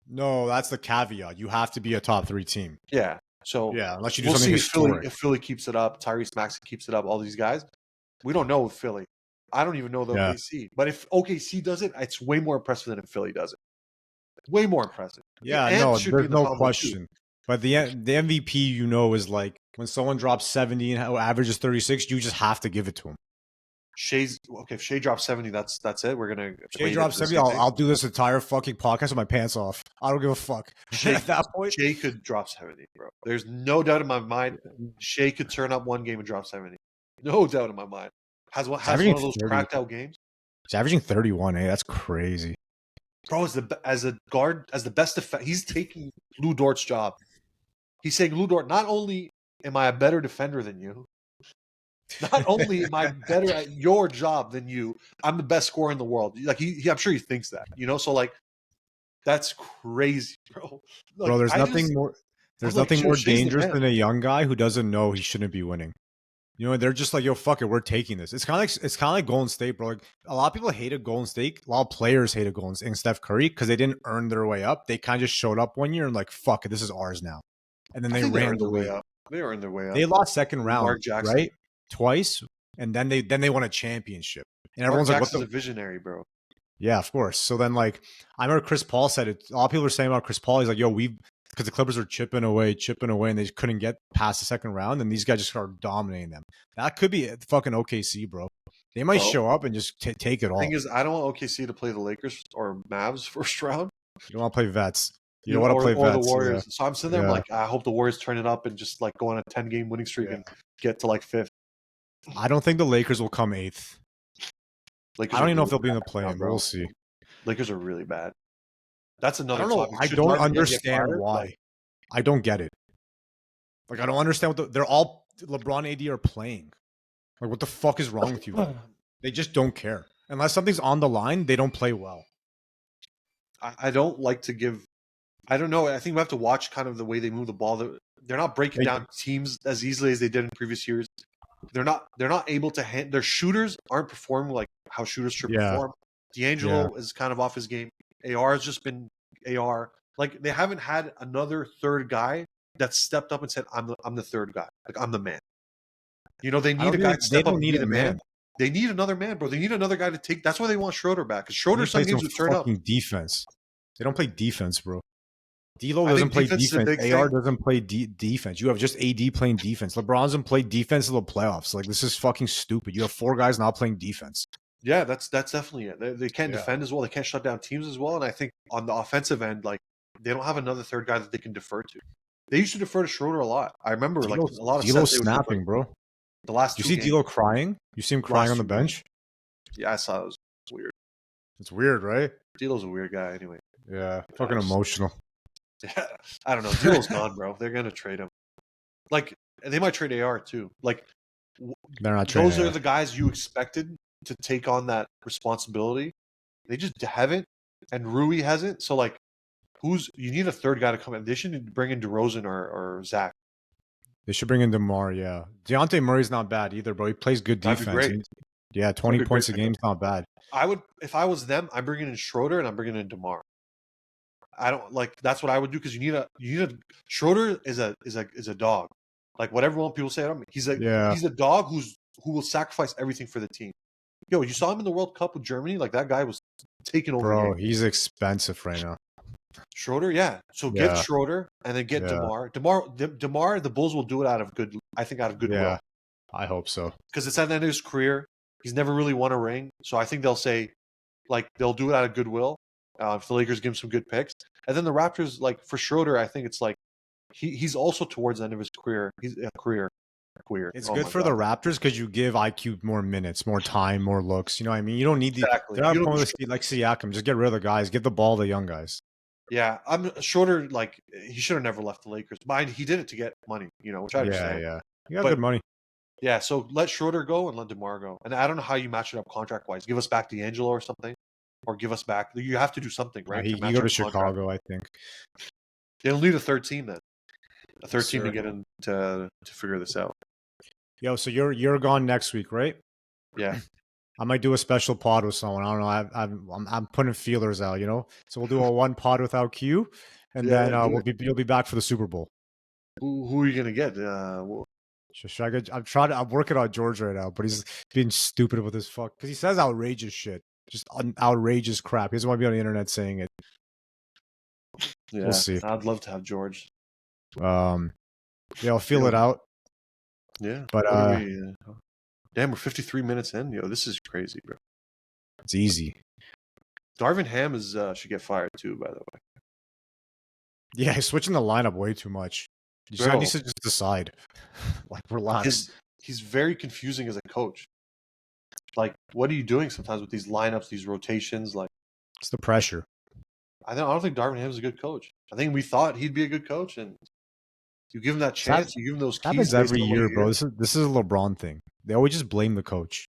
No, that's the caveat. You have to be a top 3 team. Yeah. So unless you do something historic. If Philly keeps it up, Tyrese Maxey keeps it up, all these guys, we don't know with Philly. I don't even know the OKC. But if OKC does it, it's way more impressive than if Philly does it. Way more impressive. Yeah, there's no question. But the MVP, is like when someone drops 70 and averages 36, you just have to give it to him. If Shea drops 70, that's it. We're gonna Shea drops 70. I'll do this entire fucking podcast with my pants off. I don't give a fuck. At that point, Shea could drop 70, bro. There's no doubt in my mind. Shea could turn up one game and drop 70. No doubt in my mind. Has one of those cracked out games. He's averaging 31. That's crazy, bro. As a guard, as the best defense, he's taking Lou Dort's job. He's saying, Lou Dort, not only am I a better defender than you, not only am I better at your job than you, I'm the best scorer in the world. Like I'm sure he thinks that, So like, that's crazy, bro. Like, bro, there's nothing more dangerous than a young guy who doesn't know he shouldn't be winning. They're just like, yo, fuck it, we're taking this. It's kind of like Golden State, bro. Like a lot of people hated Golden State. A lot of players hated Golden State and Steph Curry because they didn't earn their way up. They kind of just showed up one year and like, fuck it, this is ours now. And then they ran their way up. They earned their way up. They lost second round, right? Twice, and then they won a championship. And everyone's like, what Jackson's a visionary, bro. Yeah, of course. So then, like, I remember Chris Paul said it. A lot of people are saying about Chris Paul. He's like, yo, because the Clippers are chipping away, and they couldn't get past the second round, and these guys just started dominating them. That could be fucking OKC, bro. They might show up and just take it all. The thing is, I don't want OKC to play the Lakers or Mavs first round. You don't want to play vets. You don't want to play or vets. the Warriors. Yeah. So I'm sitting there like, I hope the Warriors turn it up and just like go on a 10-game winning streak and get to like 5th. I don't think the Lakers will come 8th. Lakers I don't even know if they'll be in the play-in, but we'll see. Lakers are really bad. That's another topic. I don't understand why. I don't get it. Like, I don't understand what they're all LeBron, AD are playing. Like, what the fuck is wrong with you? They just don't care. Unless something's on the line, they don't play well. I don't like to give. I don't know. I think we have to watch kind of the way they move the ball. They're not breaking down teams as easily as they did in previous years. They're not able to their shooters aren't performing like how shooters should perform. D'Angelo is kind of off his game. AR has just been AR. Like, they haven't had another third guy that stepped up and said, I'm the third guy. Like, I'm the man. You know, they need a guy to step up and be the man. They need another man, bro. They need another guy to take. That's why they want Schroeder back. Because Schroeder some games would turn up. Defense. They don't play defense, bro. D'Lo doesn't play defense. AR doesn't play defense. You have just AD playing defense. LeBron doesn't play defense in the playoffs. Like, this is fucking stupid. You have 4 guys not playing defense. Yeah, that's definitely it. They can't defend as well. They can't shut down teams as well. And I think on the offensive end, like, they don't have another third guy that they can defer to. They used to defer to Schroeder a lot. I remember like a lot of D'Lo snapping, bro. The last 2 games. You see D'Lo crying? You see him crying on the bench? Yeah, I saw it. It was weird. It's weird, right? D'Lo's a weird guy anyway. Yeah, fucking emotional. Yeah, I don't know. D'Lo's gone, bro. They're gonna trade him. Like, they might trade AR too. Like, they're not trading. Those are the guys you expected to take on that responsibility. They just haven't, and Rui hasn't. So, like, you need a third guy to come in. They should bring in DeRozan or Zach. They should bring in DeMar. Yeah, Dejounte Murray's not bad either, bro. He plays good defense. That'd be great. Yeah, 20 points a game is not bad. I would, if I was them, I'm bringing in Schroeder and I'm bringing in DeMar. I don't like. That's what I would do, because you need a Schroeder is a dog. Like, whatever people say about him, he's a dog who will sacrifice everything for the team. Yo, you saw him in the World Cup with Germany. Like, that guy was taking over. Bro, he's expensive right now. Schroeder, yeah. So get Schroeder and then get DeMar. DeMar, the Bulls will do it out of goodwill. Yeah, I hope so. Because it's at the end of his career. He's never really won a ring. So I think they'll say, like, they'll do it out of goodwill. If the Lakers give him some good picks. And then the Raptors, like, for Schroeder, I think it's like he's also towards the end of his career. He's a career. It's good for the Raptors because you give IQ more minutes, more time, more looks. You know what I mean? You don't need they're not playing like Siakam. Just get rid of the guys. Give the ball to the young guys. Yeah, I'm Schroeder. Like, he should have never left the Lakers. Mind, he did it to get money. You know, which I understand. Yeah, he got good money. Yeah, so let Schroeder go and let DeMar go. And I don't know how you match it up contract wise. Give us back D'Angelo or something, or give us back. You have to do something, right? He go to Chicago, I think. They'll need a third team then. A third team to get in to figure this out. Yo, so you're gone next week, right? Yeah. I might do a special pod with someone. I don't know. I'm putting feelers out, you know. So we'll do a one pod without Q, and then you'll be back for the Super Bowl. Who are you gonna get? Should I get? I'm working on George right now, but he's being stupid with his fuck because he says outrageous shit, just outrageous crap. He doesn't want to be on the internet saying it. Yeah, we'll see. I'd love to have George. Yeah, I'll feel it out. Yeah, but damn, we're 53 minutes in. Yo, this is crazy, bro. It's easy. Darvin Ham should get fired too, by the way. Yeah, he's switching the lineup way too much. He needs to just decide. Like, relax. He's very confusing as a coach. Like, what are you doing sometimes with these lineups, these rotations? Like, it's the pressure. I don't think Darvin Ham is a good coach. I think we thought he'd be a good coach, and you give him that chance. You give him those keys. Happens every year, bro. This is a LeBron thing. They always just blame the coach.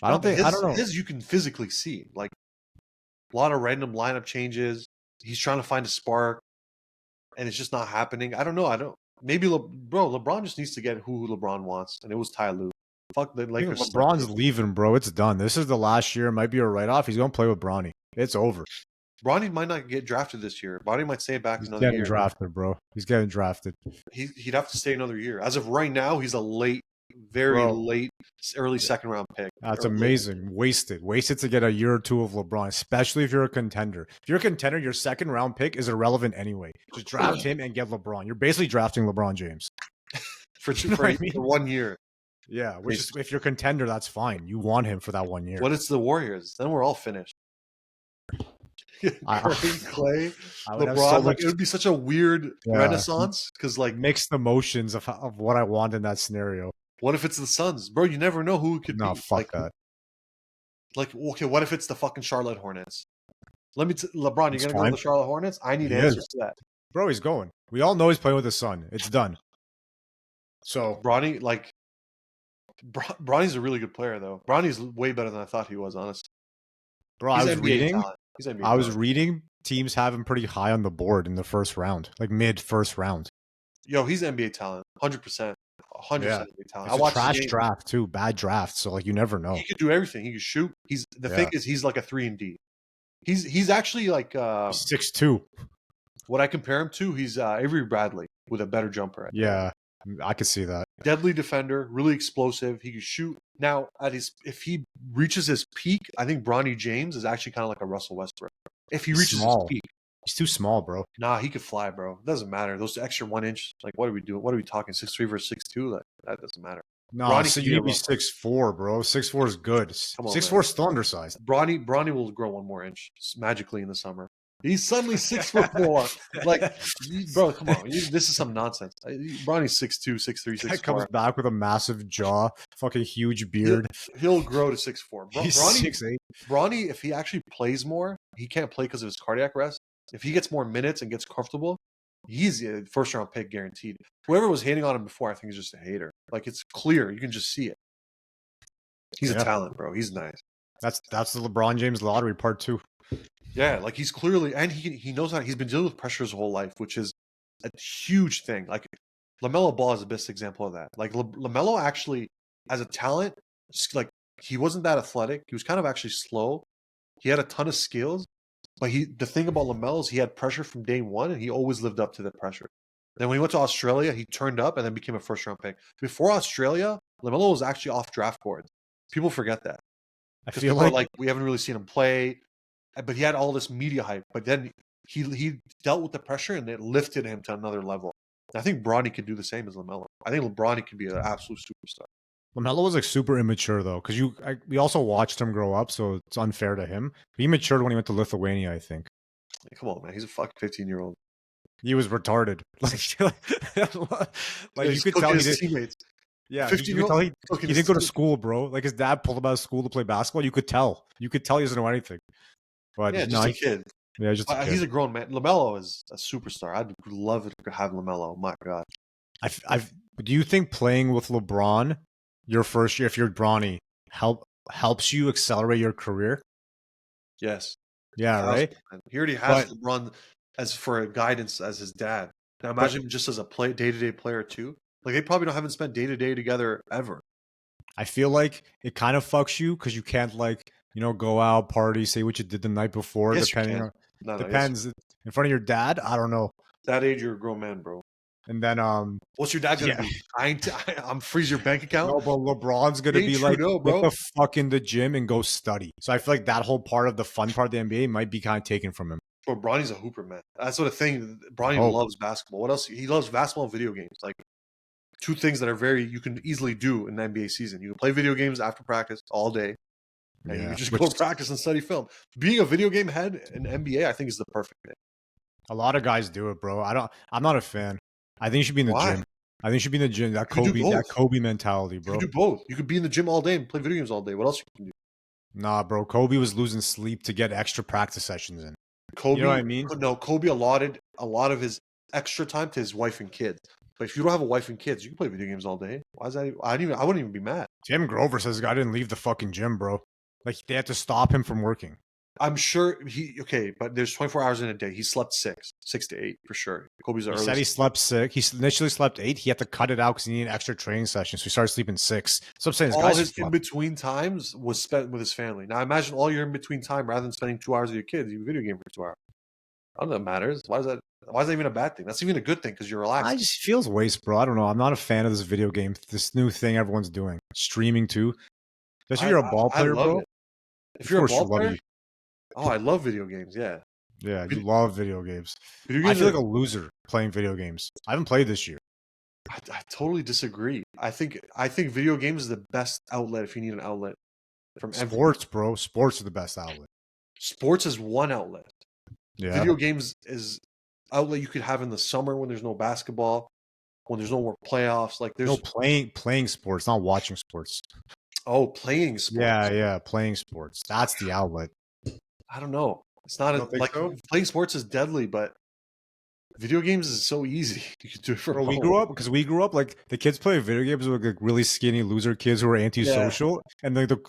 I don't know. His you can physically see, like, a lot of random lineup changes. He's trying to find a spark, and it's just not happening. I don't know. Maybe LeBron just needs to get who LeBron wants, and it was Ty Lue. Fuck the Lakers. LeBron's leaving, bro. It's done. This is the last year. It might be a write-off. He's gonna play with Bronny. It's over. Bronny might not get drafted this year. Bronny might stay back another year. He's getting drafted, bro. He's getting drafted. He'd have to stay another year. As of right now, he's a late very Bro. late, early second round pick. That's amazing. Wasted to get a year or two of LeBron, especially if you're a contender. If you're a contender, your second round pick is irrelevant anyway. Just draft him and get LeBron. You're basically drafting LeBron James for You know what I mean? 1 year. Yeah, which is if you're a contender, that's fine. You want him for that 1 year. What it's the Warriors? Then we're all finished. Clay, LeBron, it would be such a weird renaissance because mixed emotions of what I want in that scenario. What if it's the Suns, bro? You never know who it could be. No, fuck that. Okay, what if it's the fucking Charlotte Hornets? LeBron, you're gonna go to the Charlotte Hornets? I need answers to that, bro. He's going. We all know he's playing with the Sun. It's done. So Bronny, Bronny's a really good player though. Bronny's way better than I thought he was, honestly. Bro, I was reading teams have him pretty high on the board in the first round, like mid first round. Yo, he's NBA talent, 100%. 100% NBA talent. I watched trash draft too, bad draft. So you never know. He could do everything. He could shoot. Thing is, he's like a 3-and-D. He's actually like 6'2". What I compare him to, he's Avery Bradley with a better jumper. Yeah, I could see that. Deadly defender, really explosive. He can shoot. Now, if he reaches his peak, I think Bronny James is actually kind of like a Russell Westbrook. If he reaches his peak. He's too small, bro. Nah, he could fly, bro. It doesn't matter. Those extra 1 inch, what are we doing? What are we talking? 6'3" versus 6'2"? That doesn't matter. No, so you need to be 6'4", bro. 6'4" is good. 6'4" is still undersized. Bronny will grow 1 more inch magically in the summer. He's suddenly 6'4". Bro, come on. This is some nonsense. Bronny's 6'2", 6'3", 6'4". Guy comes back with a massive jaw, fucking huge beard. He'll grow to 6'4". He's 6'8". Bronny, if he actually plays more, he can't play because of his cardiac arrest. If he gets more minutes and gets comfortable, he's a first-round pick guaranteed. Whoever was hating on him before, I think, is just a hater. It's clear. You can just see it. He's a talent, bro. He's nice. That's the LeBron James lottery part 2. Yeah, he's clearly, and he knows how. He's been dealing with pressure his whole life, which is a huge thing. LaMelo Ball is the best example of that. LaMelo actually, as a talent, he wasn't that athletic. He was kind of actually slow. He had a ton of skills, but the thing about LaMelo is he had pressure from day one, and he always lived up to the pressure. Then when he went to Australia, he turned up and then became a first-round pick. Before Australia, LaMelo was actually off draft boards. People forget that. I feel like we haven't really seen him play. But he had all this media hype. But then he dealt with the pressure, and it lifted him to another level. And I think Bronny could do the same as LaMelo. I think Bronny could be an absolute superstar. LaMelo was super immature though, because we also watched him grow up, so it's unfair to him. But he matured when he went to Lithuania, I think. Come on, man, he's a fucking 15-year-old. He was retarded. You could tell his teammates. Yeah, you could tell he didn't go to school, bro. His dad pulled him out of school to play basketball. You could tell. He doesn't know anything. But yeah, just a kid. Yeah, just a kid. He's a grown man. LaMelo is a superstar. I'd love to have LaMelo. My God. Do you think playing with LeBron your first year, if you're Bronny, helps you accelerate your career? Yes. Yeah, right? He already has LeBron as for guidance as his dad. Now imagine him just as a day-to-day player too. They probably haven't spent day-to-day together ever. I feel like it kind of fucks you because you can't go out, party, say what you did the night before. Yes, depending on depends. In front of your dad, I don't know. That age, you're a grown man, bro. And then what's your dad gonna be? I'm freeze your bank account. No, but LeBron's gonna be get the fuck in the gym and go study. So I feel like that whole part of the fun part of the NBA might be kind of taken from him. Bro, Bronny's a hooper, man. That's what the thing. Bronny loves basketball. What else? He loves basketball and video games. 2 things that are you can easily do in the NBA season. You can play video games after practice all day. And you can just go practice and study film. Being a video game head in NBA, I think, is the perfect thing. A lot of guys do it, bro. I'm not a fan. I think you should be in the gym. I think you should be in the gym. That Kobe mentality, bro. You can do both. You could be in the gym all day and play video games all day. What else you can do? Nah, bro. Kobe was losing sleep to get extra practice sessions in. Kobe, you know what I mean? No, Kobe allotted a lot of his extra time to his wife and kids. But if you don't have a wife and kids, you can play video games all day. Why is that? I wouldn't even be mad. Tim Grover says the guy didn't leave the fucking gym, bro. They had to stop him from working. I'm sure but there's 24 hours in a day. He slept 6 to 8 for sure. Kobe's He said he slept 6. He initially slept 8. He had to cut it out because he needed extra training sessions. So he started sleeping 6. So I'm saying all his in between times was spent with his family. Now imagine all your in between time rather than spending 2 hours with your kids, you video game for 2 hours. I don't know if that matters. Why does that? Why is that even a bad thing? That's even a good thing because you're relaxed. I just feels waste, bro. I don't know. I'm not a fan of this video game, this new thing everyone's doing, streaming too. Especially if you're a ball I player, love bro. it. If Of you're a course you ball love player, it. oh, I love video games. Yeah, Yeah, you love video games. video I games feel are, like a loser playing video games. I haven't played this year. I totally disagree. I think video games is the best outlet if you need an outlet from everything. Sports, bro. Sports are the best outlet. Sports is one outlet. Yeah. Video games is outlet you could have in the summer when there's no basketball, when there's no more playoffs. Like there's No playing sports, not watching sports. playing sports. Yeah, playing sports. That's the outlet. I don't know. It's not like so? Playing sports is deadly, but video games is so easy. You can do it from Bro, home. we grew up like the kids playing video games with like really skinny loser kids who were antisocial, and the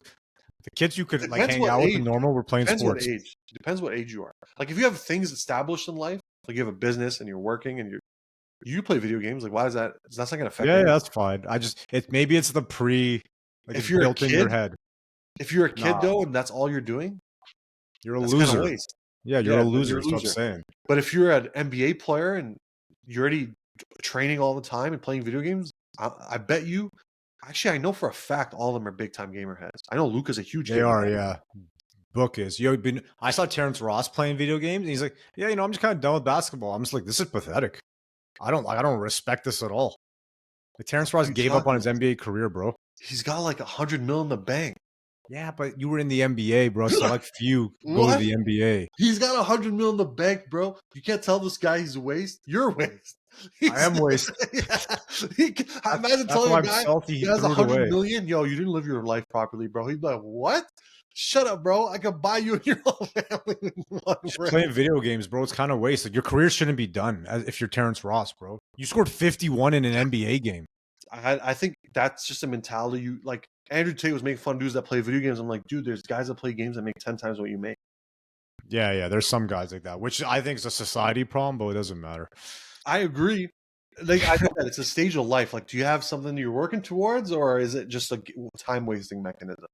kids you could like hang out with the normal were playing sports. Depends what age you are. Like if you have things established in life, like you have a business and you're working and you play video games, like why is that? That's not gonna affect. Yeah, that's fine. Maybe it's the if you're built a kid, in your head. If you're a kid though, and that's all you're doing, you're a loser. Waste. Yeah, you're a loser. That's what I'm saying. But if you're an NBA player and you're already training all the time and playing video games, I bet you. Actually, I know for a fact all of them are big time gamer heads. I know Luca's a huge. They are, yeah. Book is. I saw Terrence Ross playing video games, and he's like, "Yeah, I'm just kind of done with basketball." I'm just like, "This is pathetic. I don't respect this at all." Like Terrence Ross gave up on his NBA career, bro. He's got like $100 million in the bank. Yeah, but you were in the NBA, bro. So like few go to the NBA. He's got $100 million in the bank, bro. You can't tell this guy he's a waste. You're a waste. I am waste. Imagine telling a guy he has $100 million. Yo, you didn't live your life properly, bro. He'd be like, "What? Shut up, bro. I could buy you and your whole family." Playing video games, bro. It's kind of waste. Like your career shouldn't be done if you're Terrence Ross, bro. You scored 51 in an NBA game. I think that's just a mentality. You like Andrew Tate was making fun of dudes that play video games. I'm like, dude, there's guys that play games that make 10 times what you make. Yeah. There's some guys like that, which I think is a society problem, but it doesn't matter. I agree. Like I think that it's a stage of life. Like, do you have something you're working towards, or is it just a time wasting mechanism?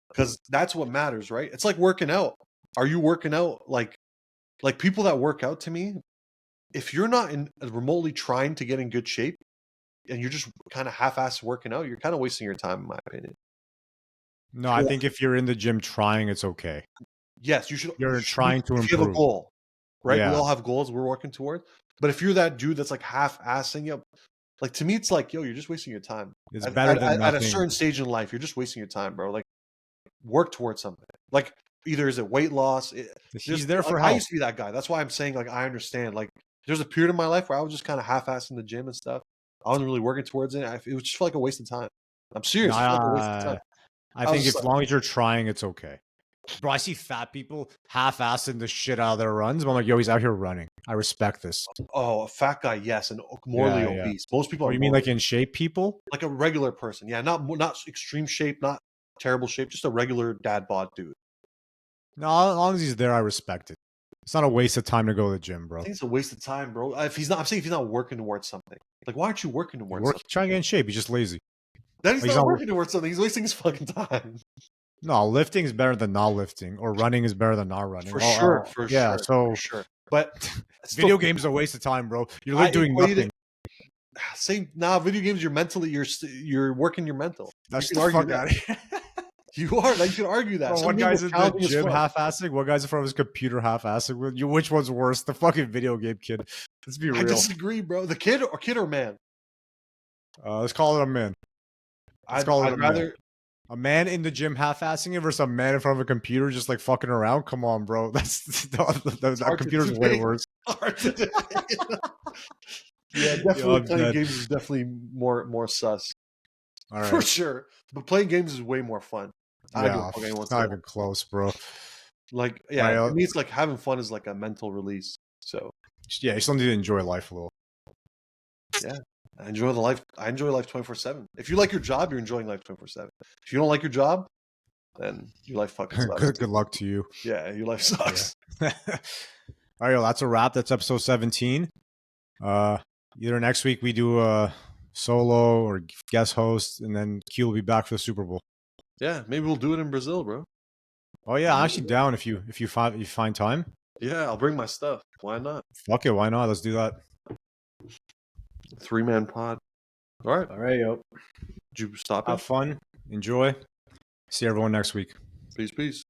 Because that's what matters, right? It's like working out. Are you working out like people that work out? To me, if you're not remotely trying to get in good shape, and you're just kind of half-assed working out, you're kind of wasting your time, in my opinion. No, I think if you're in the gym trying, it's okay. Yes, you should. You're trying to improve. You have a goal, right? Yeah. We all have goals we're working towards. But if you're that dude that's like half-assing it, like to me, it's like, yo, you're just wasting your time. It's better than nothing. At a certain stage in life, you're just wasting your time, bro. Like, work towards something. Like, either is it weight loss? He's there for help. help. I used to be that guy. That's why I'm saying, like, I understand. Like, there's a period in my life where I was just kind of half-assed in the gym and stuff. I wasn't really working towards it. It was just like a waste of time. I'm serious. Like a waste of time. I think as long as you're trying, it's okay. Bro, I see fat people half-assing the shit out of their runs, but I'm like, yo, he's out here running. I respect this. Oh, a fat guy, yes, and morally obese. Most people are. You mean like in shape people? Like a regular person, yeah, not extreme shape, not terrible shape, just a regular dad bod dude. No, as long as he's there, I respect it. It's not a waste of time to go to the gym, bro. I think it's a waste of time, bro. I'm saying if he's not working towards something. Like, why aren't you working towards something? Trying to get in shape. He's just lazy. Then he's not working towards something. He's wasting his fucking time. No, lifting is better than not lifting, or running is better than not running. For sure. But video games is a waste of time, bro. You're like doing nothing. Video games. You're working your mental. That's the fuck out of here. You are. Like, you can argue that. Bro, one guy's in the gym half-assing, one guy's in front of his computer half-assing. Which one's worse? The fucking video game kid. Let's be real. I disagree, bro. The kid or man? Let's call it a man. I'd rather a man in the gym half-assing it versus a man in front of a computer just like fucking around. Come on, bro. That computer's way worse. Yeah, definitely playing games is definitely more sus. All right. For sure. But playing games is way more fun. Yeah, it's not even close, bro. Like, yeah, to me, it's like having fun is like a mental release. So, yeah, you still need to enjoy life a little. Yeah, I enjoy life 24/7. If you like your job, you're enjoying life 24/7. If you don't like your job, then your life fucking sucks. Good luck to you. Yeah, your life sucks. Yeah. All right, yo, that's a wrap. That's episode 17. Either next week we do a solo or guest host, and then Q will be back for the Super Bowl. Yeah, maybe we'll do it in Brazil, bro. Oh yeah, I'm actually down if you find time. Yeah, I'll bring my stuff. Why not? Fuck it, why not? Let's do that. 3-man pod. All right. All right, yo. Did you stop it? Have fun. Enjoy. See everyone next week. Peace.